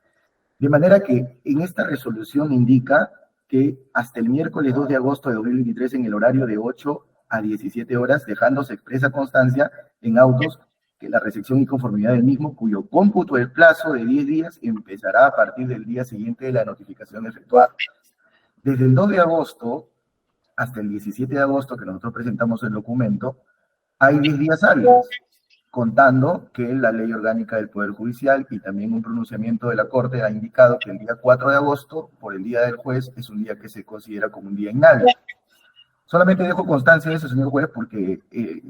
De manera que en esta resolución indica que hasta el miércoles 2 de agosto de 2023 en el horario de 8 a 17 horas, dejándose expresa constancia en autos que la recepción y conformidad del mismo, cuyo cómputo del plazo de 10 días empezará a partir del día siguiente de la notificación efectuada. Desde el 2 de agosto hasta el 17 de agosto, que nosotros presentamos el documento, hay 10 días hábiles, contando que la Ley Orgánica del Poder Judicial y también un pronunciamiento de la Corte ha indicado que el día 4 de agosto, por el día del juez, es un día que se considera como un día inhábil. Solamente dejo constancia de eso, señor juez, porque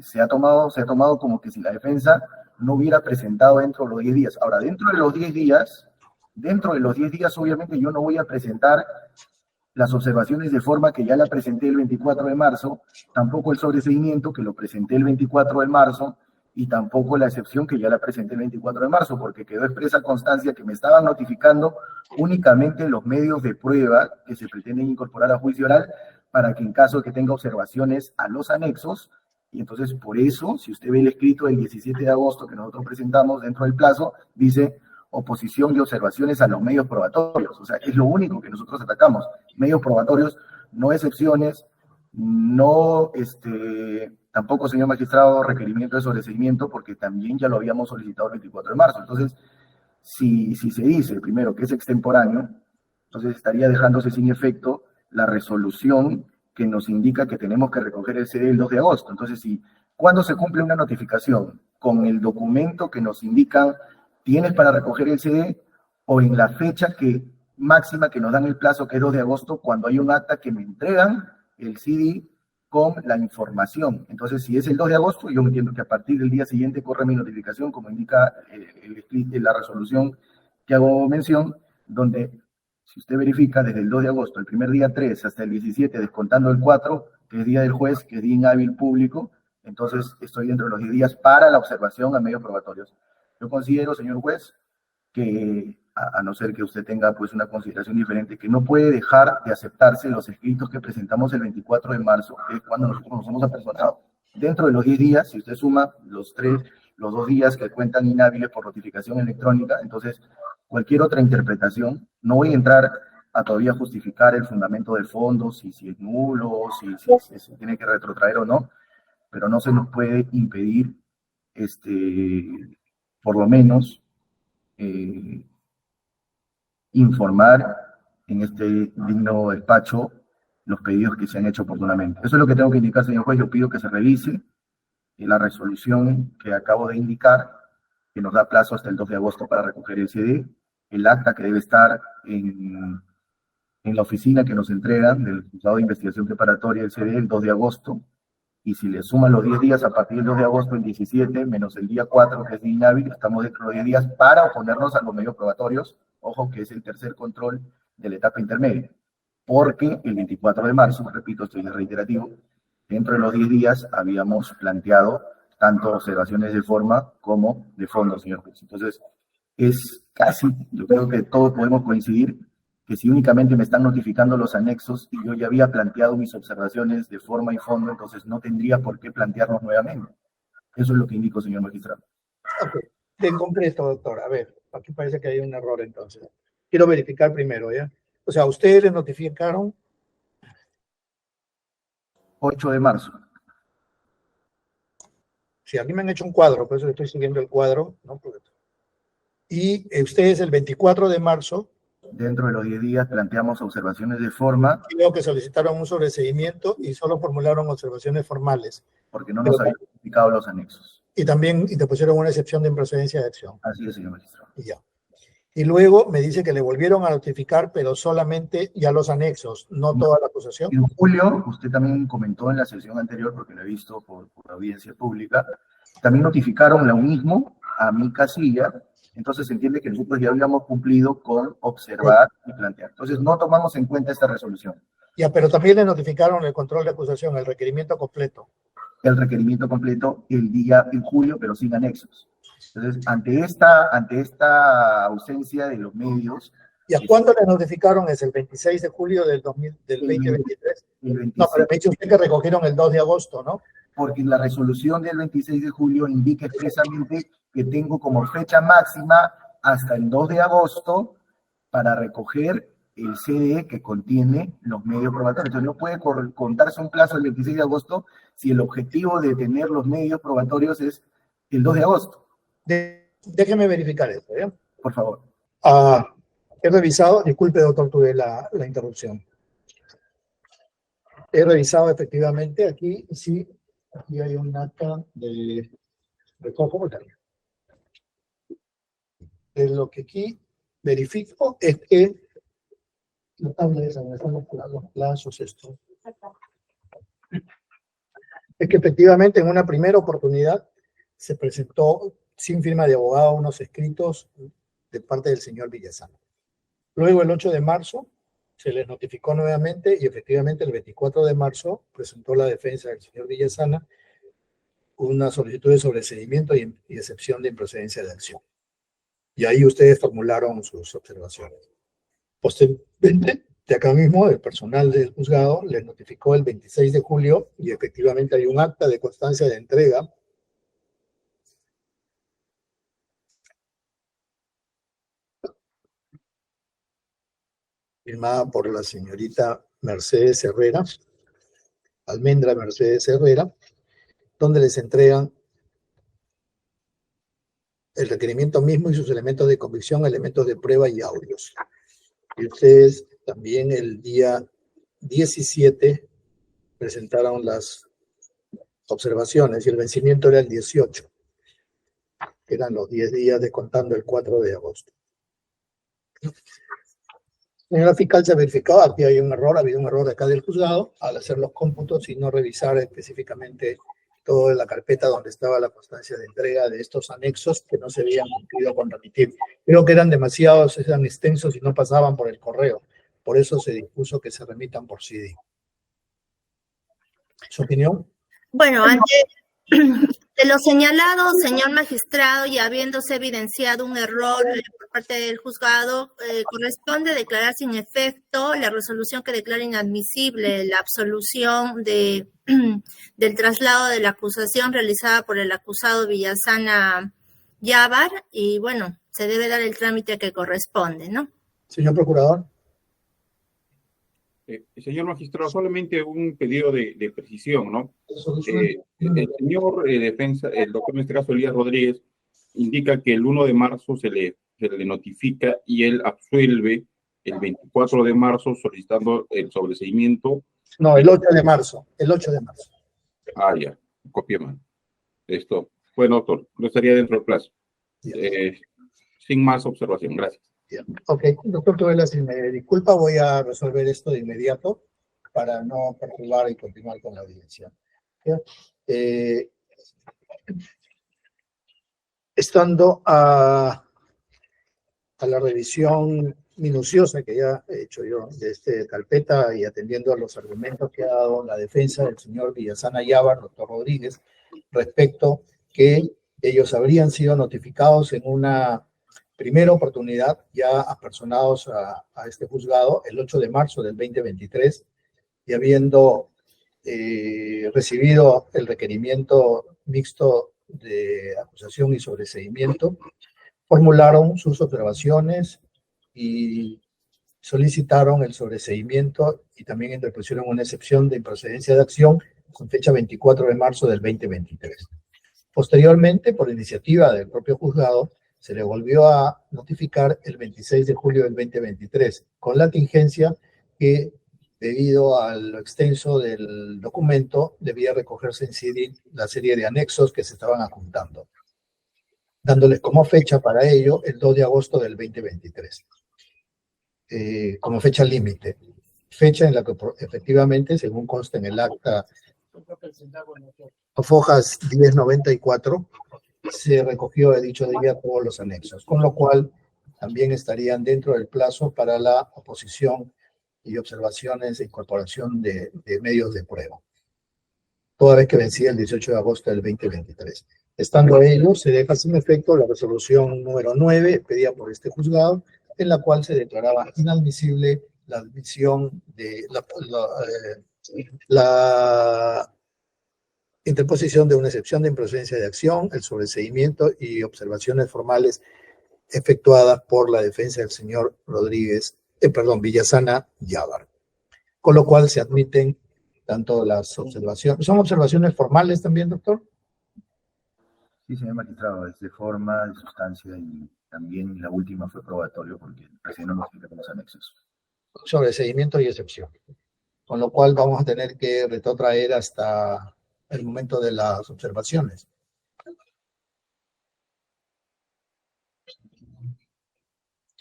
se ha tomado como que si la defensa no hubiera presentado dentro de los 10 días. Ahora, dentro de los 10 días, obviamente yo no voy a presentar las observaciones de forma que ya la presenté el 24 de marzo, tampoco el sobreseimiento que lo presenté el 24 de marzo, y tampoco la excepción que ya la presenté el 24 de marzo, porque quedó expresa constancia que me estaban notificando únicamente los medios de prueba que se pretenden incorporar a juicio oral, para que en caso de que tenga observaciones a los anexos, y entonces por eso, si usted ve el escrito del 17 de agosto que nosotros presentamos dentro del plazo, dice oposición y observaciones a los medios probatorios, o sea, es lo único que nosotros atacamos, medios probatorios, no excepciones, no, tampoco, señor magistrado, requerimiento de sobreseimiento, porque también ya lo habíamos solicitado el 24 de marzo, entonces, si se dice, primero, que es extemporáneo, entonces estaría dejándose sin efecto la resolución que nos indica que tenemos que recoger el CD el 2 de agosto. Entonces, ¿cuándo se cumple una notificación? Con el documento que nos indican tienes para recoger el CD, o en la fecha máxima que nos dan el plazo, que es 2 de agosto, cuando hay un acta que me entregan el CD con la información. Entonces, si es el 2 de agosto, yo entiendo que a partir del día siguiente corre mi notificación, como indica la resolución que hago mención, donde si usted verifica, desde el 2 de agosto, el primer día 3 hasta el 17, descontando el 4, que es día del juez, que es día inhábil público, entonces estoy dentro de los 10 días para la observación a medios probatorios. Yo considero, señor juez, que a no ser que usted tenga pues una consideración diferente, que no puede dejar de aceptarse los escritos que presentamos el 24 de marzo, que es cuando nosotros nos hemos apersonado. Dentro de los 10 días, si usted suma los 2 días que cuentan inhábiles por notificación electrónica, entonces cualquier otra interpretación, no voy a entrar a todavía justificar el fundamento del fondo, si es nulo, si se tiene que retrotraer o no, pero no se nos puede impedir, por lo menos, informar en este digno despacho los pedidos que se han hecho oportunamente. Eso es lo que tengo que indicar, señor juez. Yo pido que se revise la resolución que acabo de indicar, que nos da plazo hasta el 2 de agosto para recoger el CD, el acta que debe estar en la oficina que nos entregan del Juzgado de Investigación Preparatoria del CD el 2 de agosto, y si le suman los 10 días a partir del 2 de agosto, el 17, menos el día 4, que es día inhábil, estamos dentro de los 10 días para oponernos a los medios probatorios, ojo que es el tercer control de la etapa intermedia, porque el 24 de marzo, repito, estoy reiterativo, dentro de los 10 días habíamos planteado tanto observaciones de forma como de fondo, señor juez. Entonces, es casi, yo creo que todos podemos coincidir, que si únicamente me están notificando los anexos y yo ya había planteado mis observaciones de forma y fondo, entonces no tendría por qué plantearnos nuevamente. Eso es lo que indico, señor magistrado. Ok, de concreto, doctor. A ver, aquí parece que hay un error entonces. Quiero verificar primero, ¿ya? O sea, ustedes les notificaron 8 de marzo. Sí, aquí me han hecho un cuadro, por eso estoy siguiendo el cuadro, ¿no? Y ustedes el 24 de marzo. Dentro de los 10 días planteamos observaciones de forma. Y veo que solicitaron un sobreseimiento y solo formularon observaciones formales. Porque no nos habían notificado los anexos. Y también te pusieron una excepción de improcedencia de acción. Así es, señor magistrado. Y ya. Y luego me dice que le volvieron a notificar, pero solamente ya los anexos, no toda la acusación. En julio, usted también comentó en la sesión anterior, porque lo he visto por audiencia pública, También notificaron lo mismo a mi casilla, entonces se entiende que nosotros ya habíamos cumplido con observar y plantear. Entonces no tomamos en cuenta esta resolución. Ya, pero también le notificaron el control de acusación, el requerimiento completo. El requerimiento completo en julio, pero sin anexos. Entonces, ante esta ausencia de los medios... ¿Y a cuándo le notificaron? ¿Es el 26 de julio del 2023? El 26. No, pero me dice usted que recogieron el 2 de agosto, ¿no? Porque la resolución del 26 de julio indica expresamente que tengo como fecha máxima hasta el 2 de agosto para recoger el CDE que contiene los medios probatorios. Entonces no puede contarse un plazo del 26 de agosto si el objetivo de tener los medios probatorios es el 2 de agosto. Déjeme verificar esto, ¿ya? Por favor. He revisado, disculpe doctor, tuve la interrupción. He revisado efectivamente aquí, sí, aquí hay un acta de recojo voluntario. Lo que aquí verifico es que la tabla esa, donde están los plazos, esto. Es que efectivamente en una primera oportunidad se presentó sin firma de abogado unos escritos de parte del señor Villasana. Luego el 8 de marzo se les notificó nuevamente y efectivamente el 24 de marzo presentó la defensa del señor Villasana una solicitud de sobreseimiento y excepción de improcedencia de acción. Y ahí ustedes formularon sus observaciones. Posteriormente, de acá mismo, el personal del juzgado les notificó el 26 de julio y efectivamente hay un acta de constancia de entrega firmada por la señorita Mercedes Herrera, Almendra Mercedes Herrera, donde les entregan el requerimiento mismo y sus elementos de convicción, elementos de prueba y audios. Y ustedes también el día 17 presentaron las observaciones y el vencimiento era el 18. Eran los 10 días descontando el 4 de agosto. Señora fiscal, se ha verificado, aquí hay un error, ha habido un error acá del juzgado al hacer los cómputos y no revisar específicamente toda la carpeta donde estaba la constancia de entrega de estos anexos que no se habían cumplido con remitir. Creo que eran demasiados, eran extensos y no pasaban por el correo. Por eso se dispuso que se remitan por CD. ¿Su opinión? Bueno, ante de lo señalado, señor magistrado, y habiéndose evidenciado un error por parte del juzgado, corresponde declarar sin efecto la resolución que declara inadmisible la absolución del traslado de la acusación realizada por el acusado Villasana Yávar, y bueno, se debe dar el trámite que corresponde, ¿no? Señor procurador. Señor magistrado, solamente un pedido de precisión, ¿no? El señor defensa, el doctor, en este caso Elías Rodríguez, indica que el 1 de marzo se le notifica y él absuelve el 24 de marzo solicitando el sobreseimiento. No, el 8 de marzo, el 8 de marzo. Ah, ya, copié mal. Esto, bueno, doctor, no estaría dentro del plazo. Sin más observación, gracias. Bien. Ok, doctor Tudela, si me disculpa, voy a resolver esto de inmediato para no perturbar y continuar con la audiencia. Estando a la revisión minuciosa que ya he hecho yo de esta carpeta y atendiendo a los argumentos que ha dado la defensa del señor Villasana Yávar, doctor Rodríguez, respecto que ellos habrían sido notificados en una primera oportunidad, ya apersonados a este juzgado, el 8 de marzo del 2023, y habiendo recibido el requerimiento mixto de acusación y sobreseimiento, formularon sus observaciones y solicitaron el sobreseimiento y también interpusieron una excepción de improcedencia de acción con fecha 24 de marzo del 2023. Posteriormente, por iniciativa del propio juzgado, se le volvió a notificar el 26 de julio del 2023, con la tingencia que, debido a lo extenso del documento, debía recogerse en CD la serie de anexos que se estaban adjuntando, dándoles como fecha para ello el 2 de agosto del 2023, como fecha límite, fecha en la que efectivamente, según consta en el acta Fojas 1094, se recogió, he dicho de ella, todos los anexos, con lo cual también estarían dentro del plazo para la oposición y observaciones e incorporación de medios de prueba, toda vez que vencía el 18 de agosto del 2023. Estando ello, se deja sin efecto la resolución número 9, pedida por este juzgado, en la cual se declaraba inadmisible la admisión de la interposición de una excepción de improcedencia de acción, el sobreseimiento y observaciones formales efectuadas por la defensa del señor Villasana Yávar. Con lo cual se admiten tanto las observaciones. ¿Son observaciones formales también, doctor? Sí, señor magistrado, es de forma, de sustancia y también la última fue probatorio porque recién no nos con los anexos. Sobreseimiento y excepción. Con lo cual vamos a tener que retrotraer hasta el momento de las observaciones.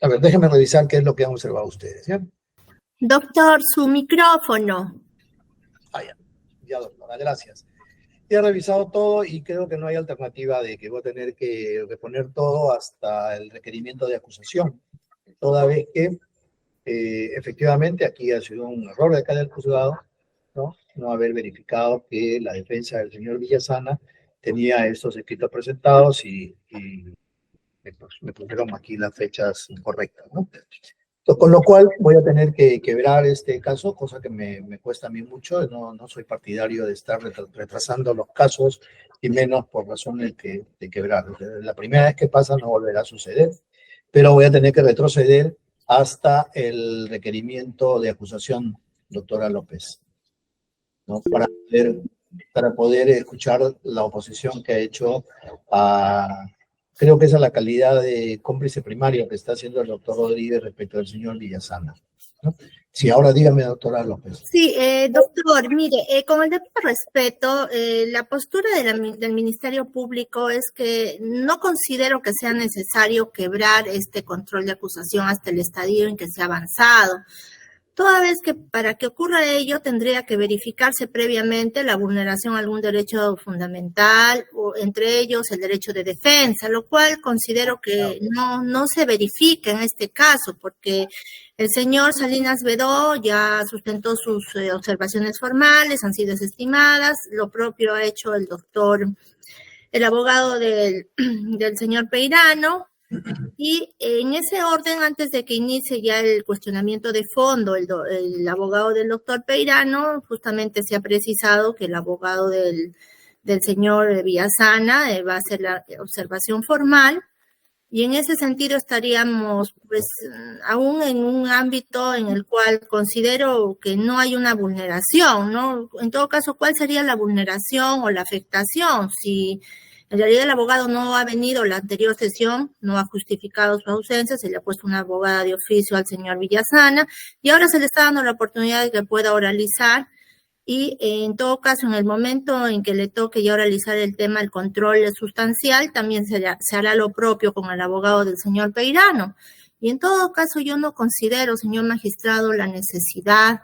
A ver, déjenme revisar qué es lo que han observado ustedes, ¿ya? Doctor, su micrófono. Ya, doctora, gracias. Ya he revisado todo y creo que no hay alternativa de que voy a tener que reponer todo hasta el requerimiento de acusación, toda vez que efectivamente aquí ha sido un error de acá del juzgado, no haber verificado que la defensa del señor Villasana tenía estos escritos presentados y me pusieron aquí las fechas incorrectas, ¿no? Con lo cual voy a tener que quebrar este caso, cosa que me cuesta a mí mucho. No soy partidario de estar retrasando los casos y menos por razones de quebrar. La primera vez que pasa no volverá a suceder, pero voy a tener que retroceder hasta el requerimiento de acusación, doctora López, ¿no? Para poder escuchar la oposición que ha hecho a... Creo que esa es la calidad de cómplice primario que está haciendo el doctor Rodríguez respecto al señor Villasana, ¿no? Sí, ahora dígame, doctora López. Sí, doctor, mire, con el debido respeto, la postura del Ministerio Público es que no considero que sea necesario quebrar este control de acusación hasta el estadio en que se ha avanzado. Toda vez que para que ocurra ello tendría que verificarse previamente la vulneración a algún derecho fundamental, o entre ellos el derecho de defensa, lo cual considero que no se verifica en este caso, porque el señor Salinas Bedó ya sustentó sus observaciones formales, han sido desestimadas, lo propio ha hecho el abogado del señor Peirano. Y en ese orden, antes de que inicie ya el cuestionamiento de fondo, el abogado del doctor Peirano, justamente se ha precisado que el abogado del señor Villasana va a hacer la observación formal, y en ese sentido estaríamos pues aún en un ámbito en el cual considero que no hay una vulneración, ¿no? En todo caso, ¿cuál sería la vulneración o la afectación? Si en realidad el abogado no ha venido la anterior sesión, no ha justificado su ausencia, se le ha puesto una abogada de oficio al señor Villasana y ahora se le está dando la oportunidad de que pueda oralizar y en todo caso en el momento en que le toque ya oralizar el tema del control sustancial también se hará lo propio con el abogado del señor Peirano. Y en todo caso yo no considero, señor magistrado, la necesidad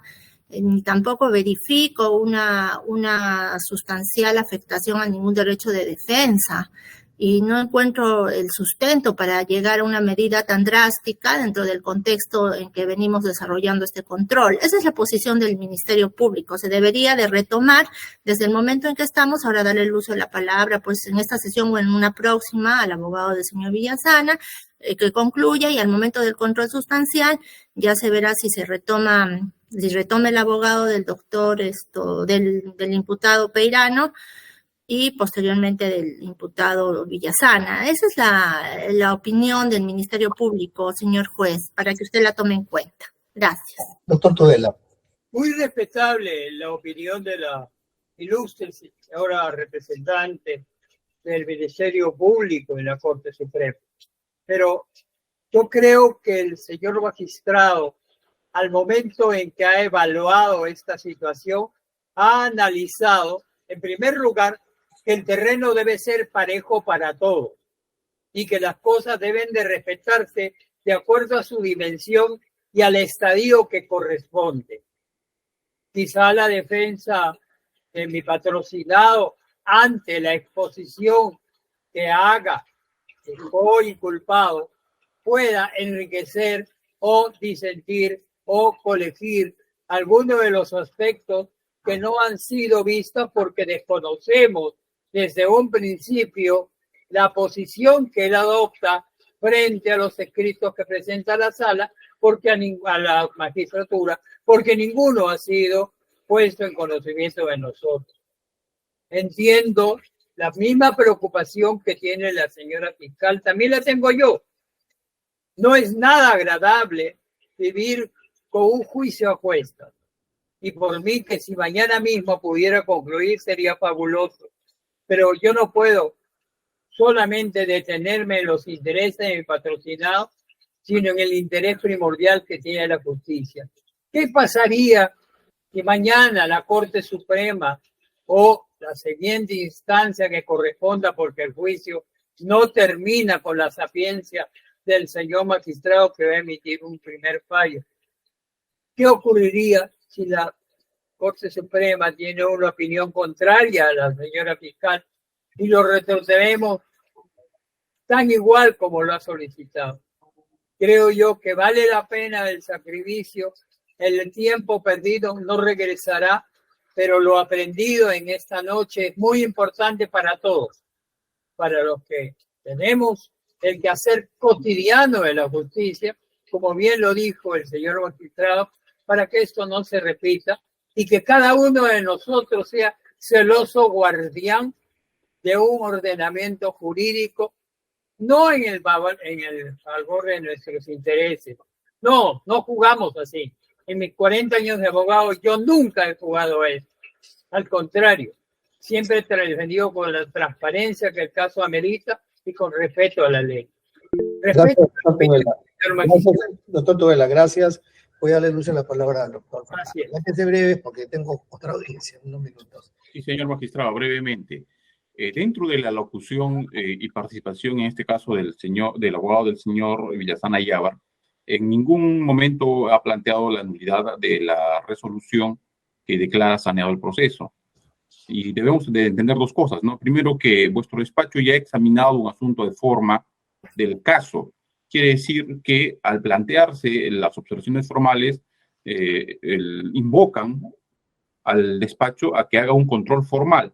ni tampoco verifico una sustancial afectación a ningún derecho de defensa y no encuentro el sustento para llegar a una medida tan drástica dentro del contexto en que venimos desarrollando este control. Esa es la posición del Ministerio Público. Se debería de retomar desde el momento en que estamos, ahora darle el uso de la palabra, pues en esta sesión o en una próxima al abogado del señor Villasana, que concluya y al momento del control sustancial ya se verá si retoma el abogado del doctor, del imputado Peirano y posteriormente del imputado Villasana. Esa es la opinión del Ministerio Público, señor juez, para que usted la tome en cuenta. Gracias. Doctor Tudela. Muy respetable la opinión de la ilustre señora representante del Ministerio Público en la Corte Suprema. Pero yo creo que el señor magistrado, al momento en que ha evaluado esta situación, ha analizado, en primer lugar, que el terreno debe ser parejo para todos y que las cosas deben de respetarse de acuerdo a su dimensión y al estadio que corresponde. Quizá la defensa de mi patrocinado ante la exposición que haga el co-inculpado pueda enriquecer o disentir o colegir algunos de los aspectos que no han sido vistos porque desconocemos desde un principio la posición que él adopta frente a los escritos que presenta la sala, porque a la magistratura, porque ninguno ha sido puesto en conocimiento de nosotros. Entiendo la misma preocupación que tiene la señora fiscal, también la tengo yo. No es nada agradable vivir con un juicio a cuestas. Y por mí que si mañana mismo pudiera concluir sería fabuloso. Pero yo no puedo solamente detenerme en los intereses de mi patrocinado, sino en el interés primordial que tiene la justicia. ¿Qué pasaría si mañana la Corte Suprema o la siguiente instancia que corresponda, porque el juicio no termina con la sapiencia del señor magistrado que va a emitir un primer fallo? ¿Qué ocurriría si la Corte Suprema tiene una opinión contraria a la señora fiscal y lo retrocedemos tan igual como lo ha solicitado? Creo yo que vale la pena el sacrificio, el tiempo perdido no regresará, pero lo aprendido en esta noche es muy importante para todos, para los que tenemos el quehacer cotidiano de la justicia, como bien lo dijo el señor magistrado, para que esto no se repita y que cada uno de nosotros sea celoso guardián de un ordenamiento jurídico, no en el favor de nuestros intereses. No jugamos así. En mis 40 años de abogado yo nunca he jugado a eso. Al contrario, siempre he defendido con la transparencia que el caso amerita y con respeto a la ley. Gracias, doctor Tudela, gracias. Voy a darle luz a la palabra al doctor. Déjense breve porque tengo otra audiencia, unos minutos. Sí, señor magistrado, brevemente. Dentro de la locución y participación, en este caso del abogado del señor Villasana Yávar, en ningún momento ha planteado la nulidad de la resolución que declara saneado el proceso. Y debemos de entender dos cosas, ¿no? Primero, que vuestro despacho ya ha examinado un asunto de forma del caso. Quiere decir que al plantearse las observaciones formales, invocan al despacho a que haga un control formal.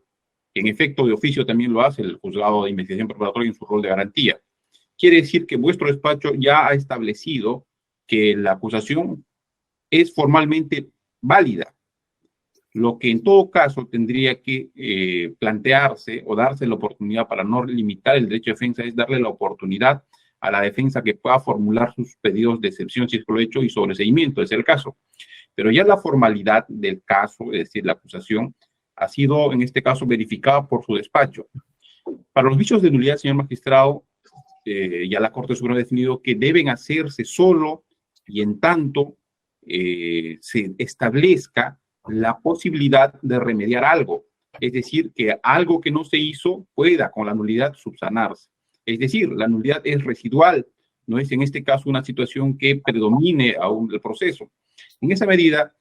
En efecto, de oficio también lo hace el juzgado de investigación preparatoria en su rol de garantía. Quiere decir que vuestro despacho ya ha establecido que la acusación es formalmente válida. Lo que en todo caso tendría que plantearse o darse la oportunidad para no limitar el derecho de defensa es darle la oportunidad a la defensa que pueda formular sus pedidos de excepción si es que lo ha hecho y sobreseimiento, es el caso. Pero ya la formalidad del caso, es decir, la acusación, ha sido en este caso verificada por su despacho. Para los vicios de nulidad, señor magistrado, ya la Corte Suprema ha definido que deben hacerse solo y en tanto se establezca la posibilidad de remediar algo. Es decir, que algo que no se hizo pueda con la nulidad subsanarse. Es decir, la nulidad es residual, no es en este caso una situación que predomine aún el proceso. En esa medida,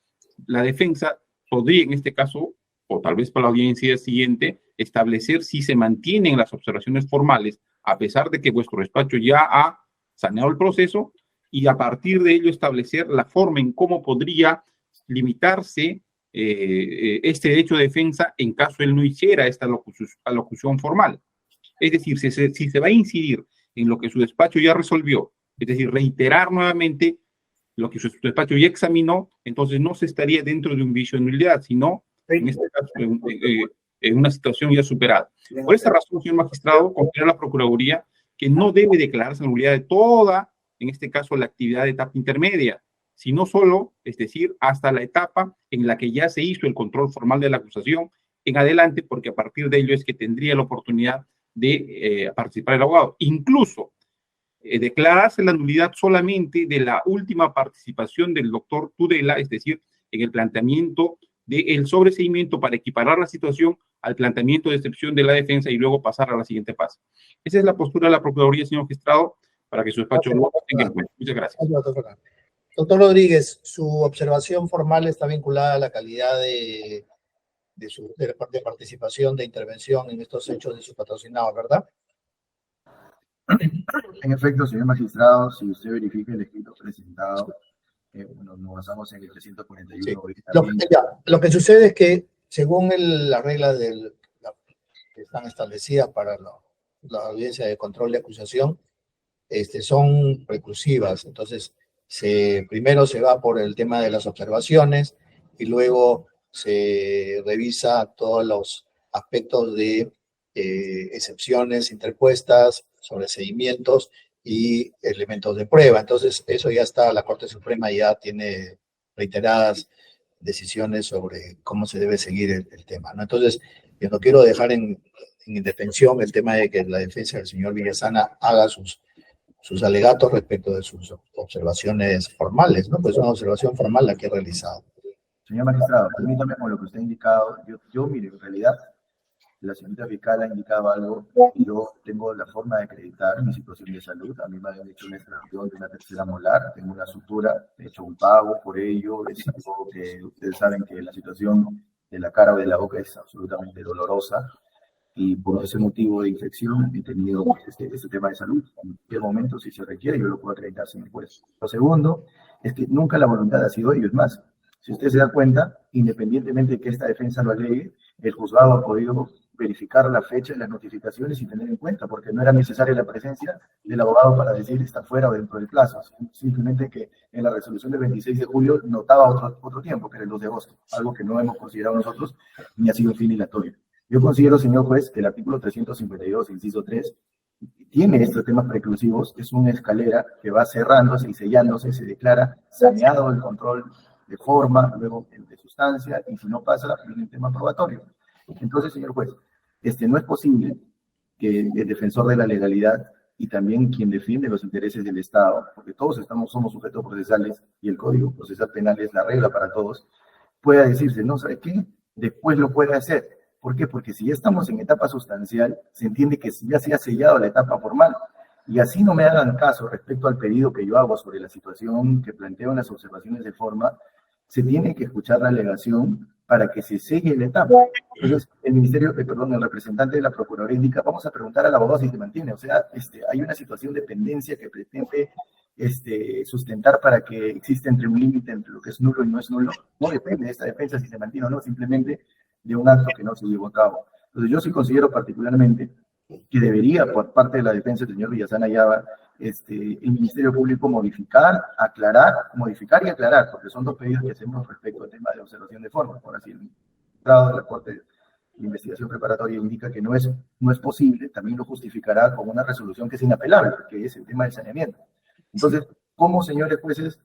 la defensa podría en este caso, o tal vez para la audiencia siguiente, establecer si se mantienen las observaciones formales, a pesar de que vuestro despacho ya ha saneado el proceso, y a partir de ello establecer la forma en cómo podría limitarse este derecho de defensa en caso él no hiciera esta locución formal. Es decir, si se va a incidir en lo que su despacho ya resolvió, es decir, reiterar nuevamente lo que su despacho ya examinó, entonces no se estaría dentro de un vicio de nulidad, sino en este caso en una situación ya superada. Por esta razón, señor magistrado, considera la Procuraduría que no debe declararse nulidad de toda, en este caso, la actividad de etapa intermedia, sino solo, es decir, hasta la etapa en la que ya se hizo el control formal de la acusación en adelante, porque a partir de ello es que tendría la oportunidad de participar el abogado. Incluso declararse la nulidad solamente de la última participación del doctor Tudela, es decir, en el planteamiento del sobreseimiento para equiparar la situación al planteamiento de excepción de la defensa y luego pasar a la siguiente fase. Esa es la postura de la Procuraduría, señor magistrado, para que su despacho lo tenga en cuenta. Muchas gracias. Doctor Rodríguez, su observación formal está vinculada a la calidad de participación, de intervención en estos hechos de su patrocinado, ¿verdad? En efecto, señor magistrado, si usted verifica el escrito presentado, bueno, nos basamos en el 341. Sí. Lo que sucede es que, según las reglas que están establecidas para la audiencia de control de acusación, son preclusivas. Entonces, primero se va por el tema de las observaciones y luego se revisa todos los aspectos de excepciones interpuestas, sobreseimientos y elementos de prueba. Entonces, eso ya está, la Corte Suprema ya tiene reiteradas decisiones sobre cómo se debe seguir el tema, ¿no? Entonces, yo no quiero dejar en indefensión el tema de que la defensa del señor Villasana haga sus alegatos respecto de sus observaciones formales, ¿no? Pues es una observación formal la que he realizado. Señor magistrado, permítame con lo que usted ha indicado. Yo mire, en realidad, la señorita fiscal ha indicado algo y yo tengo la forma de acreditar mi situación de salud. A mí me han hecho una extracción de una tercera molar, tengo una sutura, he hecho un pago por ello. Es algo que ustedes saben que la situación de la cara o de la boca es absolutamente dolorosa y por ese motivo de infección he tenido este tema de salud. En cualquier momento, si se requiere, yo lo puedo acreditar, señor juez. Lo segundo es que nunca la voluntad ha sido ello. Es más, si usted se da cuenta, independientemente de que esta defensa lo alegue, el juzgado ha podido verificar la fecha de las notificaciones y tener en cuenta, porque no era necesaria la presencia del abogado para decir está fuera o dentro del plazo. Simplemente que en la resolución del 26 de julio notaba otro tiempo, que era el 2 de agosto, algo que no hemos considerado nosotros ni ha sido fin dilatorio. Yo considero, señor juez, que el artículo 352, inciso 3, tiene estos temas preclusivos, es una escalera que va cerrándose y sellándose, se declara saneado el control de forma, luego el de sustancia, y si no pasa, viene el tema probatorio. Entonces, señor juez, no es posible que el defensor de la legalidad y también quien defiende los intereses del Estado, porque todos somos sujetos procesales y el Código Procesal Penal es la regla para todos, pueda decirse, no, ¿sabe qué? Después lo puede hacer. ¿Por qué? Porque si ya estamos en etapa sustancial, se entiende que ya se ha sellado la etapa formal. Y así no me hagan caso respecto al pedido que yo hago sobre la situación que planteo en las observaciones de forma, se tiene que escuchar la alegación para que se selle la etapa. Entonces, el representante de la Procuraduría indica, vamos a preguntar al abogado si se mantiene. O sea, hay una situación de pendencia que pretende sustentar para que exista entre un límite entre lo que es nulo y no es nulo. No depende de esta defensa si se mantiene o no, simplemente de un acto que no se llevó a cabo. Entonces, yo sí considero particularmente que debería, por parte de la defensa del señor Villasana Yabar, el Ministerio Público modificar y aclarar, porque son dos pedidos que hacemos respecto al tema de observación de forma. Por así, el grado de la Corte de Investigación Preparatoria indica que no es posible, también lo justificará con una resolución que es inapelable, que es el tema del saneamiento. Entonces, ¿cómo, señores presentes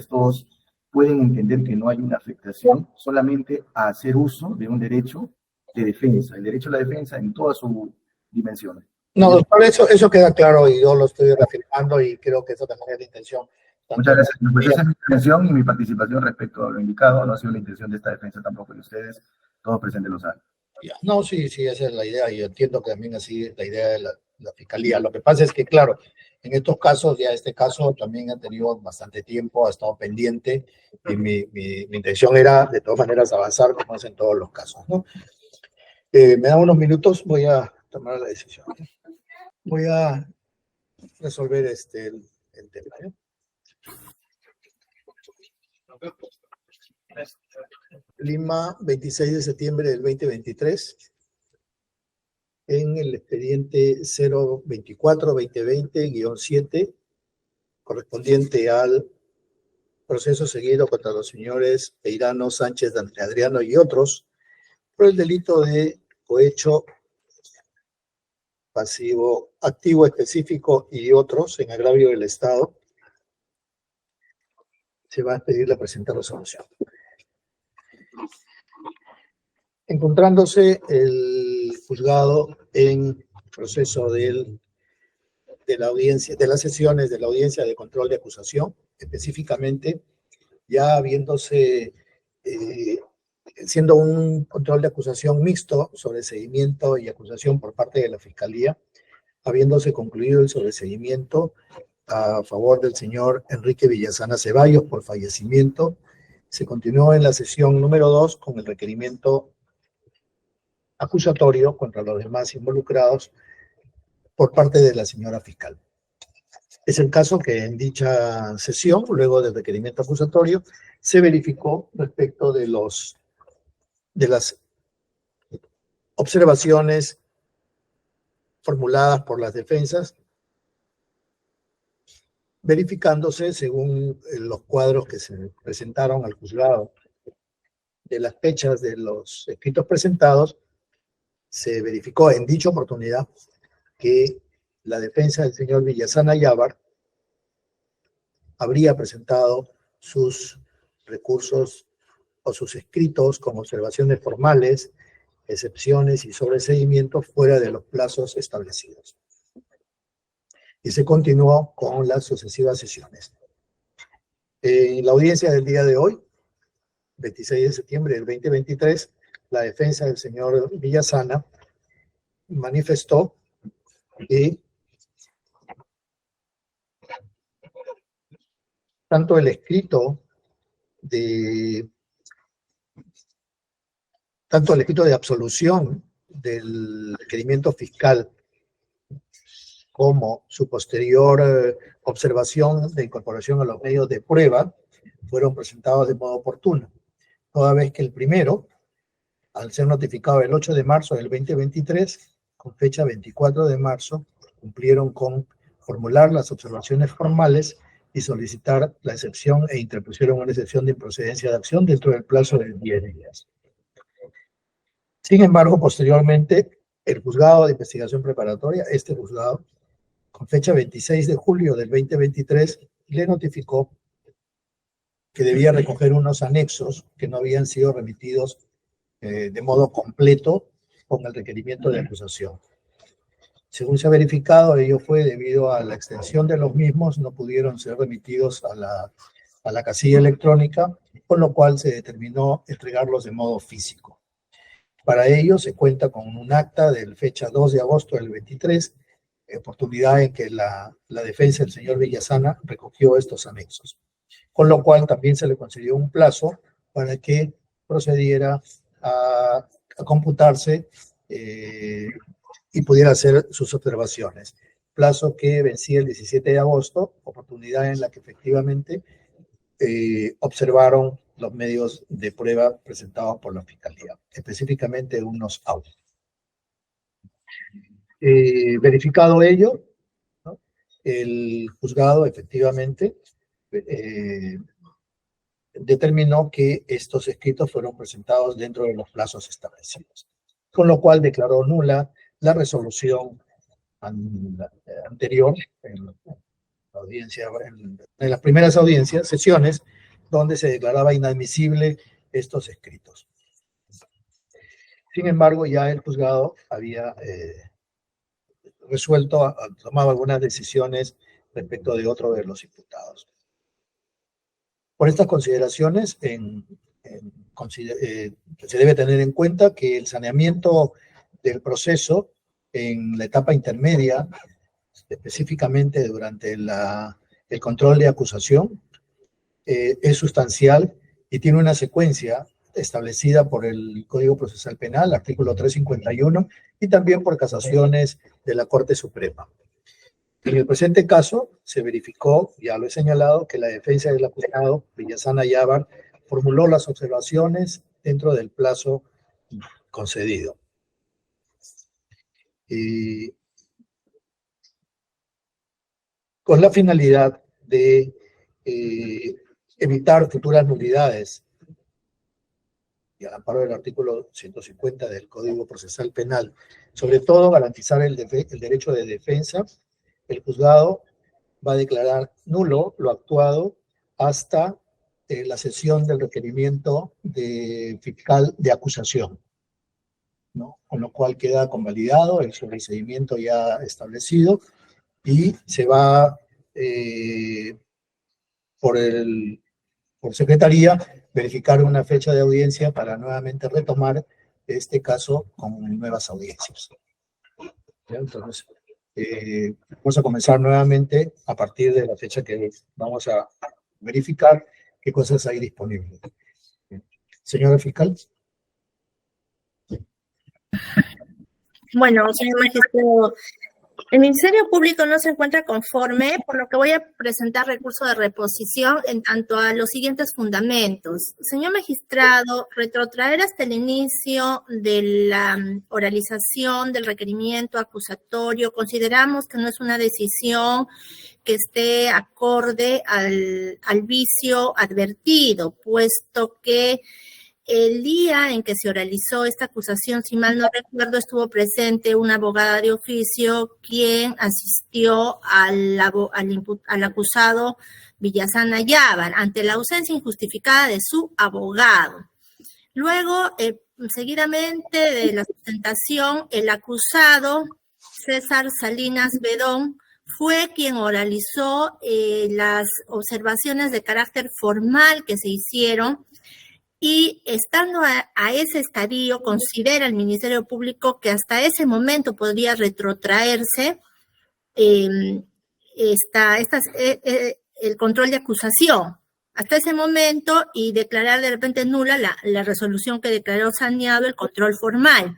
todos, pueden entender que no hay una afectación solamente a hacer uso de un derecho de defensa, el derecho a la defensa en toda su dimensión? No, doctor, eso queda claro y yo lo estoy reafirmando y creo que eso también es la intención. Muchas gracias. Pues esa es mi intención y mi participación respecto a lo indicado. No ha sido la intención de esta defensa tampoco de ustedes, todos presentes lo saben. No, sí, esa es la idea y yo entiendo que también así es la idea de la Fiscalía. Lo que pasa es que, claro, en estos casos, ya este caso también ha tenido bastante tiempo, ha estado pendiente y mi intención era, de todas maneras, avanzar como es en todos los casos, ¿no? Me dan unos minutos, voy a tomar la decisión. Voy a resolver el tema, ¿eh? Lima, 26 de septiembre del 2023, en el expediente 024-2020-7, correspondiente al proceso seguido contra los señores Peirano, Sánchez, Adriano y otros, por el delito de cohecho pasivo, activo específico y otros en agravio del Estado, se va a expedir la presente resolución. Encontrándose el juzgado en proceso de la audiencia, de las sesiones de la audiencia de control de acusación, específicamente ya habiéndose, siendo un control de acusación mixto, sobreseimiento y acusación por parte de la Fiscalía, habiéndose concluido el sobreseimiento a favor del señor Enrique Villasana Ceballos por fallecimiento, Se continuó en la sesión número 2 con el requerimiento acusatorio contra los demás involucrados por parte de la señora fiscal. Es el caso que en dicha sesión, luego del requerimiento acusatorio, se verificó respecto de las observaciones formuladas por las defensas, verificándose, según los cuadros que se presentaron al juzgado, de las fechas de los escritos presentados, se verificó en dicha oportunidad que la defensa del señor Villasana Yávar habría presentado sus recursos o sus escritos con observaciones formales, excepciones y sobreseimientos fuera de los plazos establecidos. Y se continuó con las sucesivas sesiones. En la audiencia del día de hoy, 26 de septiembre del 2023, la defensa del señor Villasana manifestó que tanto el escrito de absolución del requerimiento fiscal como su posterior observación de incorporación a los medios de prueba fueron presentados de modo oportuno, toda vez que el primero, al ser notificado el 8 de marzo del 2023, con fecha 24 de marzo, cumplieron con formular las observaciones formales y solicitar la excepción e interpusieron una excepción de improcedencia de acción dentro del plazo de 10 días. Sin embargo, posteriormente, el juzgado de investigación preparatoria, este juzgado, con fecha 26 de julio del 2023, le notificó que debía recoger unos anexos que no habían sido remitidos de modo completo con el requerimiento de acusación. Según se ha verificado, ello fue debido a la extensión de los mismos, no pudieron ser remitidos a la casilla electrónica, con lo cual se determinó entregarlos de modo físico. Para ello se cuenta con un acta de fecha 2 de agosto del 23, oportunidad en que la defensa del señor Villasana recogió estos anexos, con lo cual también se le concedió un plazo para que procediera a computarse y pudiera hacer sus observaciones. Plazo que vencía el 17 de agosto, oportunidad en la que efectivamente observaron los medios de prueba presentados por la Fiscalía, específicamente unos audios. Verificado ello, ¿no?, el juzgado efectivamente determinó que estos escritos fueron presentados dentro de los plazos establecidos, con lo cual declaró nula la resolución anterior en la audiencia, en las primeras sesiones, donde se declaraba inadmisible estos escritos. Sin embargo, ya el juzgado había tomado algunas decisiones respecto de otro de los imputados. Por estas consideraciones, se debe tener en cuenta que el saneamiento del proceso en la etapa intermedia, específicamente durante el control de acusación, es sustancial y tiene una secuencia establecida por el Código Procesal Penal, artículo 351, y también por casaciones de la Corte Suprema. En el presente caso, se verificó, ya lo he señalado, que la defensa del acusado, Villasana Yávar, formuló las observaciones dentro del plazo concedido. Y con la finalidad de evitar futuras nulidades y al amparo del artículo 150 del Código Procesal Penal, sobre todo garantizar el derecho de defensa, el juzgado va a declarar nulo lo actuado hasta la sesión del requerimiento fiscal de acusación, ¿no?, con lo cual queda convalidado el sobreseimiento ya establecido y se va por secretaría verificar una fecha de audiencia para nuevamente retomar este caso con nuevas audiencias. ¿Ya? Entonces, vamos a comenzar nuevamente a partir de la fecha que vamos a verificar qué cosas hay disponibles. Señora fiscal. Bueno, señor magistrado, el Ministerio Público no se encuentra conforme, por lo que voy a presentar recurso de reposición en tanto a los siguientes fundamentos. Señor magistrado, retrotraer hasta el inicio de la oralización del requerimiento acusatorio, consideramos que no es una decisión que esté acorde al vicio advertido, puesto que el día en que se oralizó esta acusación, si mal no recuerdo, estuvo presente una abogada de oficio quien asistió al acusado Villasana Yávar ante la ausencia injustificada de su abogado. Luego, seguidamente de la sustentación, el acusado César Salinas Bedón fue quien oralizó las observaciones de carácter formal que se hicieron. Y estando a ese estadio, considera el Ministerio Público que hasta ese momento podría retrotraerse el control de acusación. Hasta ese momento y declarar de repente nula la resolución que declaró saneado el control formal.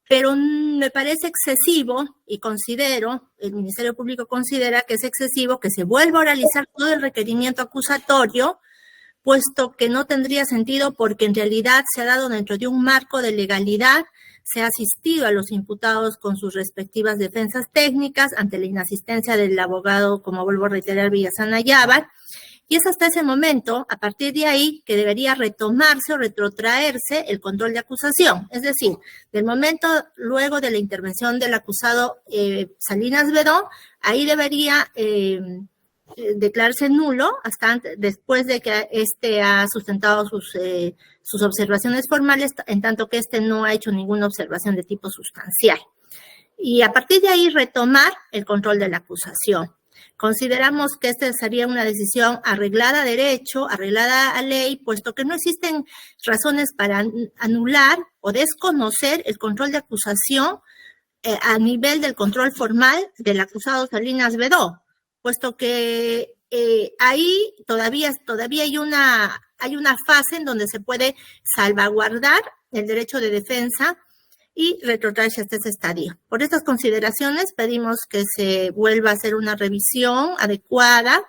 Pero me parece excesivo y el Ministerio Público considera que es excesivo que se vuelva a realizar todo el requerimiento acusatorio, puesto que no tendría sentido porque en realidad se ha dado dentro de un marco de legalidad, se ha asistido a los imputados con sus respectivas defensas técnicas ante la inasistencia del abogado, como vuelvo a reiterar, Villasana Yávar, y es hasta ese momento, a partir de ahí, que debería retomarse o retrotraerse el control de acusación, es decir, del momento luego de la intervención del acusado Salinas Bedón, ahí debería declararse nulo hasta después de que éste ha sustentado sus observaciones formales, en tanto que éste no ha hecho ninguna observación de tipo sustancial. Y a partir de ahí retomar el control de la acusación. Consideramos que esta sería una decisión arreglada a derecho, arreglada a ley, puesto que no existen razones para anular o desconocer el control de acusación a nivel del control formal del acusado Salinas Bedón, puesto que ahí todavía hay una fase en donde se puede salvaguardar el derecho de defensa y retrotraerse hasta ese estadio. Por estas consideraciones pedimos que se vuelva a hacer una revisión adecuada,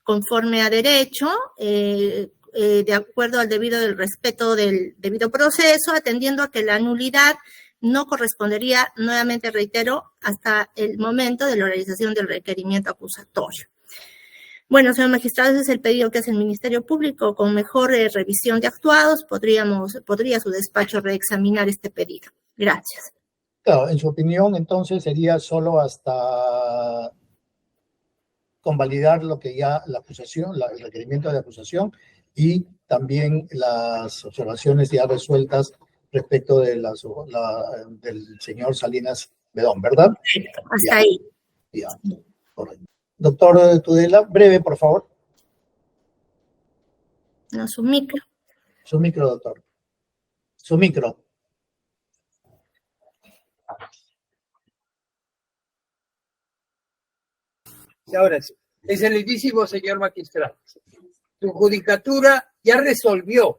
conforme a derecho, de acuerdo al del respeto del debido proceso, atendiendo a que la nulidad no correspondería, nuevamente reitero, hasta el momento de la realización del requerimiento acusatorio. Bueno, señor magistrado, ese es el pedido que hace el Ministerio Público. Con mejor revisión de actuados, podría su despacho reexaminar este pedido. Gracias. Claro, en su opinión, entonces, sería solo hasta convalidar lo que ya la acusación, el requerimiento de acusación y también las observaciones ya resueltas respecto de del señor Salinas Bedón, ¿verdad? Hasta ya. Ahí. Ya, correcto. Doctor Tudela, breve, por favor. No, su micro. Su micro, doctor. Su micro. Y ahora sí, excelentísimo señor magistrado, su judicatura ya resolvió.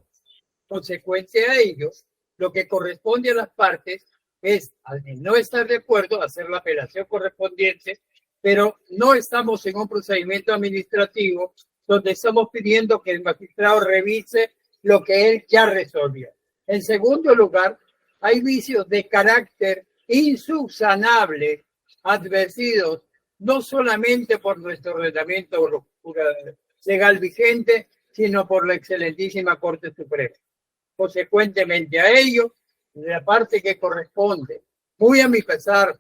Consecuente a ello, lo que corresponde a las partes es, al no estar de acuerdo, hacer la apelación correspondiente, pero no estamos en un procedimiento administrativo donde estamos pidiendo que el magistrado revise lo que él ya resolvió. En segundo lugar, hay vicios de carácter insubsanable advertidos no solamente por nuestro ordenamiento legal vigente, sino por la excelentísima Corte Suprema. Consecuentemente a ello, la parte que corresponde, muy a mi pesar,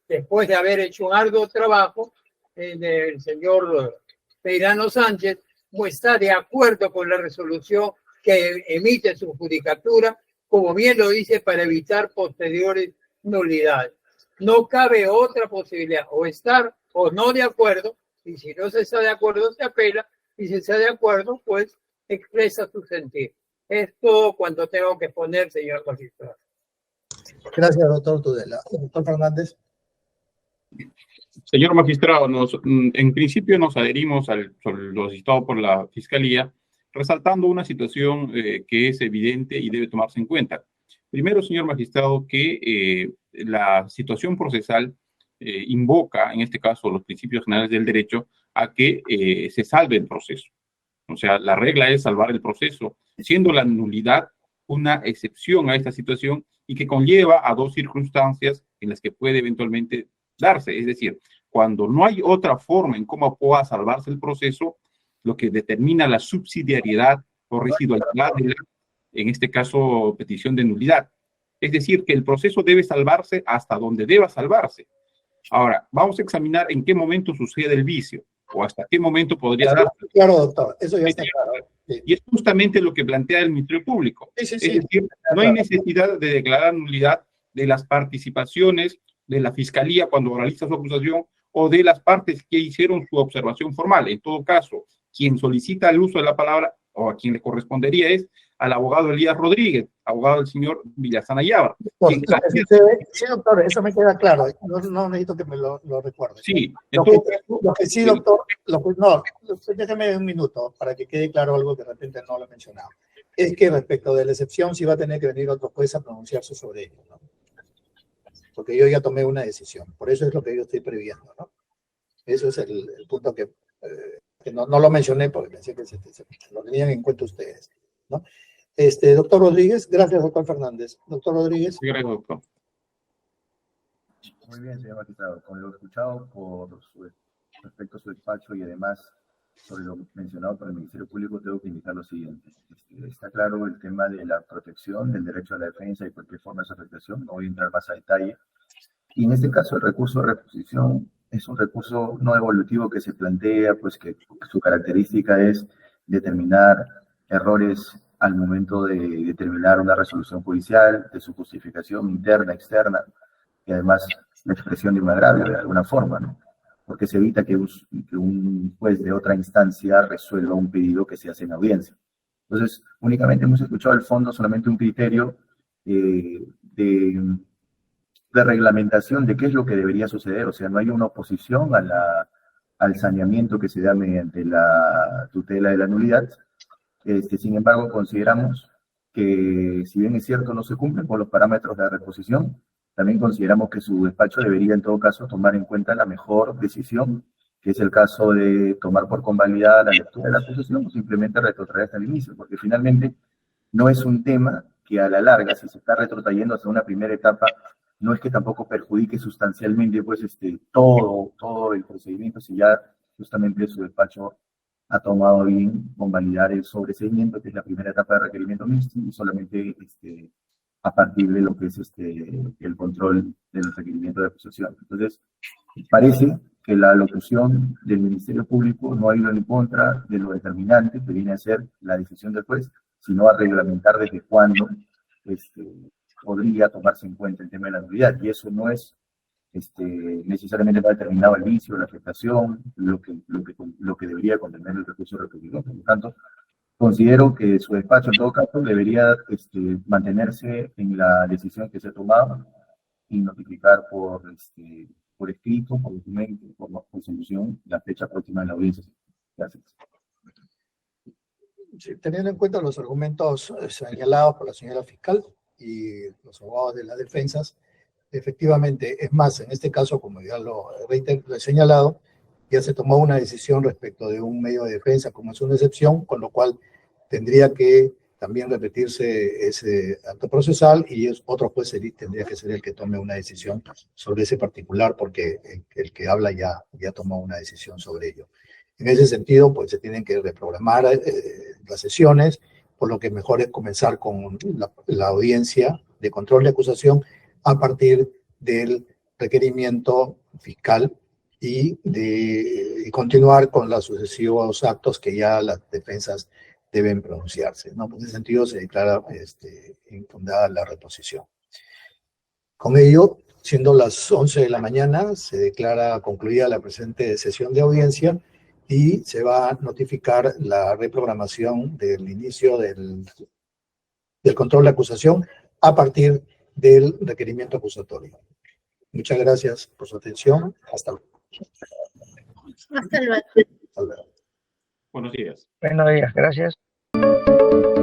después de haber hecho un arduo trabajo, el señor Peirano Sánchez está de acuerdo con la resolución que emite su judicatura, como bien lo dice, para evitar posteriores nulidades. No cabe otra posibilidad, o estar o no de acuerdo, y si no se está de acuerdo se apela, y si está de acuerdo, pues expresa su sentir. Es todo cuanto tengo que poner, señor magistrado. Gracias, doctor Tudela. Doctor Fernández. Señor magistrado, en principio nos adherimos a lo solicitado por la Fiscalía resaltando una situación que es evidente y debe tomarse en cuenta. Primero, señor magistrado, que la situación procesal invoca, en este caso, los principios generales del derecho, a que se salve el proceso. O sea, la regla es salvar el proceso, siendo la nulidad una excepción a esta situación y que conlleva a dos circunstancias en las que puede eventualmente darse. Es decir, cuando no hay otra forma en cómo pueda salvarse el proceso, lo que determina la subsidiariedad o residualidad de la, en este caso, petición de nulidad. Es decir, que el proceso debe salvarse hasta donde deba salvarse. Ahora, vamos a examinar en qué momento sucede el vicio o hasta qué momento podría darse. Claro, doctor, eso ya está claro. Sí. Y es justamente lo que plantea el Ministerio Público. Sí. Es decir, no hay necesidad de declarar nulidad de las participaciones de la Fiscalía cuando realiza su acusación o de las partes que hicieron su observación formal. En todo caso, quien solicita el uso de la palabra o a quien le correspondería es al abogado Elías Rodríguez, abogado del señor Villasana Yávar. Sí, doctor, eso me queda claro. No necesito que me lo recuerde. Sí, lo que sí, doctor, déjeme un minuto para que quede claro algo que de repente no lo he mencionado. Es que respecto de la excepción, sí va a tener que venir otro juez a pronunciarse sobre ello, ¿no? Porque yo ya tomé una decisión. Por eso es lo que yo estoy previendo, ¿no? Eso es el punto que no lo mencioné porque pensé que se lo tenían en cuenta ustedes, ¿no? Doctor Rodríguez, gracias, doctor Fernández. Doctor Rodríguez. Sí, gracias, doctor. Muy bien, señor magistrado. Como lo he escuchado respecto a su despacho y además sobre lo mencionado por el Ministerio Público, tengo que indicar lo siguiente. Está claro el tema de la protección del derecho a la defensa y cualquier forma de su afectación. No voy a entrar más a detalle. Y en este caso, el recurso de reposición es un recurso no evolutivo que se plantea, pues que su característica es determinar errores al momento de determinar una resolución judicial, de su justificación interna, externa, y además la expresión de un agravio de alguna forma, ¿no? Porque se evita que un juez de otra instancia resuelva un pedido que se hace en audiencia. Entonces, únicamente hemos escuchado al fondo solamente un criterio de reglamentación de qué es lo que debería suceder. O sea, no hay una oposición al saneamiento que se da mediante la tutela de la nulidad. Sin embargo, consideramos que, si bien es cierto, no se cumplen con los parámetros de la reposición, también consideramos que su despacho debería, en todo caso, tomar en cuenta la mejor decisión, que es el caso de tomar por convalidada la lectura de la acusación o simplemente retrotraer hasta el inicio, porque finalmente no es un tema que a la larga, si se está retrotrayendo hasta una primera etapa, no es que tampoco perjudique sustancialmente pues, todo el procedimiento, si ya justamente su despacho ha tomado bien convalidar el sobreseimiento, que es la primera etapa de requerimiento mixto, y solamente a partir de lo que es el control del requerimiento de acusación. Entonces, parece que la locución del Ministerio Público no ha ido en contra de lo determinante que viene a ser la decisión del juez, sino a reglamentar desde cuándo podría tomarse en cuenta el tema de la nulidad, y eso no es necesariamente no ha determinado el vicio, la afectación, lo que debería contener el recurso de reposición. Por lo tanto, considero que su despacho, en todo caso, debería mantenerse en la decisión que se ha tomado y notificar por escrito, por documento, por solución, la fecha próxima de la audiencia. Gracias. Sí, teniendo en cuenta los argumentos señalados por la señora fiscal y los abogados de las defensas, efectivamente, es más, en este caso, como ya lo he señalado, ya se tomó una decisión respecto de un medio de defensa como es una excepción, con lo cual tendría que también repetirse ese acto procesal y otro juez tendría que ser el que tome una decisión sobre ese particular, porque el que habla ya tomó una decisión sobre ello. En ese sentido, pues se tienen que reprogramar las sesiones, por lo que mejor es comenzar con la audiencia de control de acusación a partir del requerimiento fiscal y continuar con los sucesivos actos que ya las defensas deben pronunciarse, ¿no? En ese sentido se declara infundada la reposición. Con ello, siendo las 11 de la mañana, se declara concluida la presente sesión de audiencia y se va a notificar la reprogramación del inicio del control de acusación a partir del requerimiento acusatorio. Muchas gracias por su atención. Hasta luego. Hasta luego. Buenos días. Buenos días, gracias. Gracias.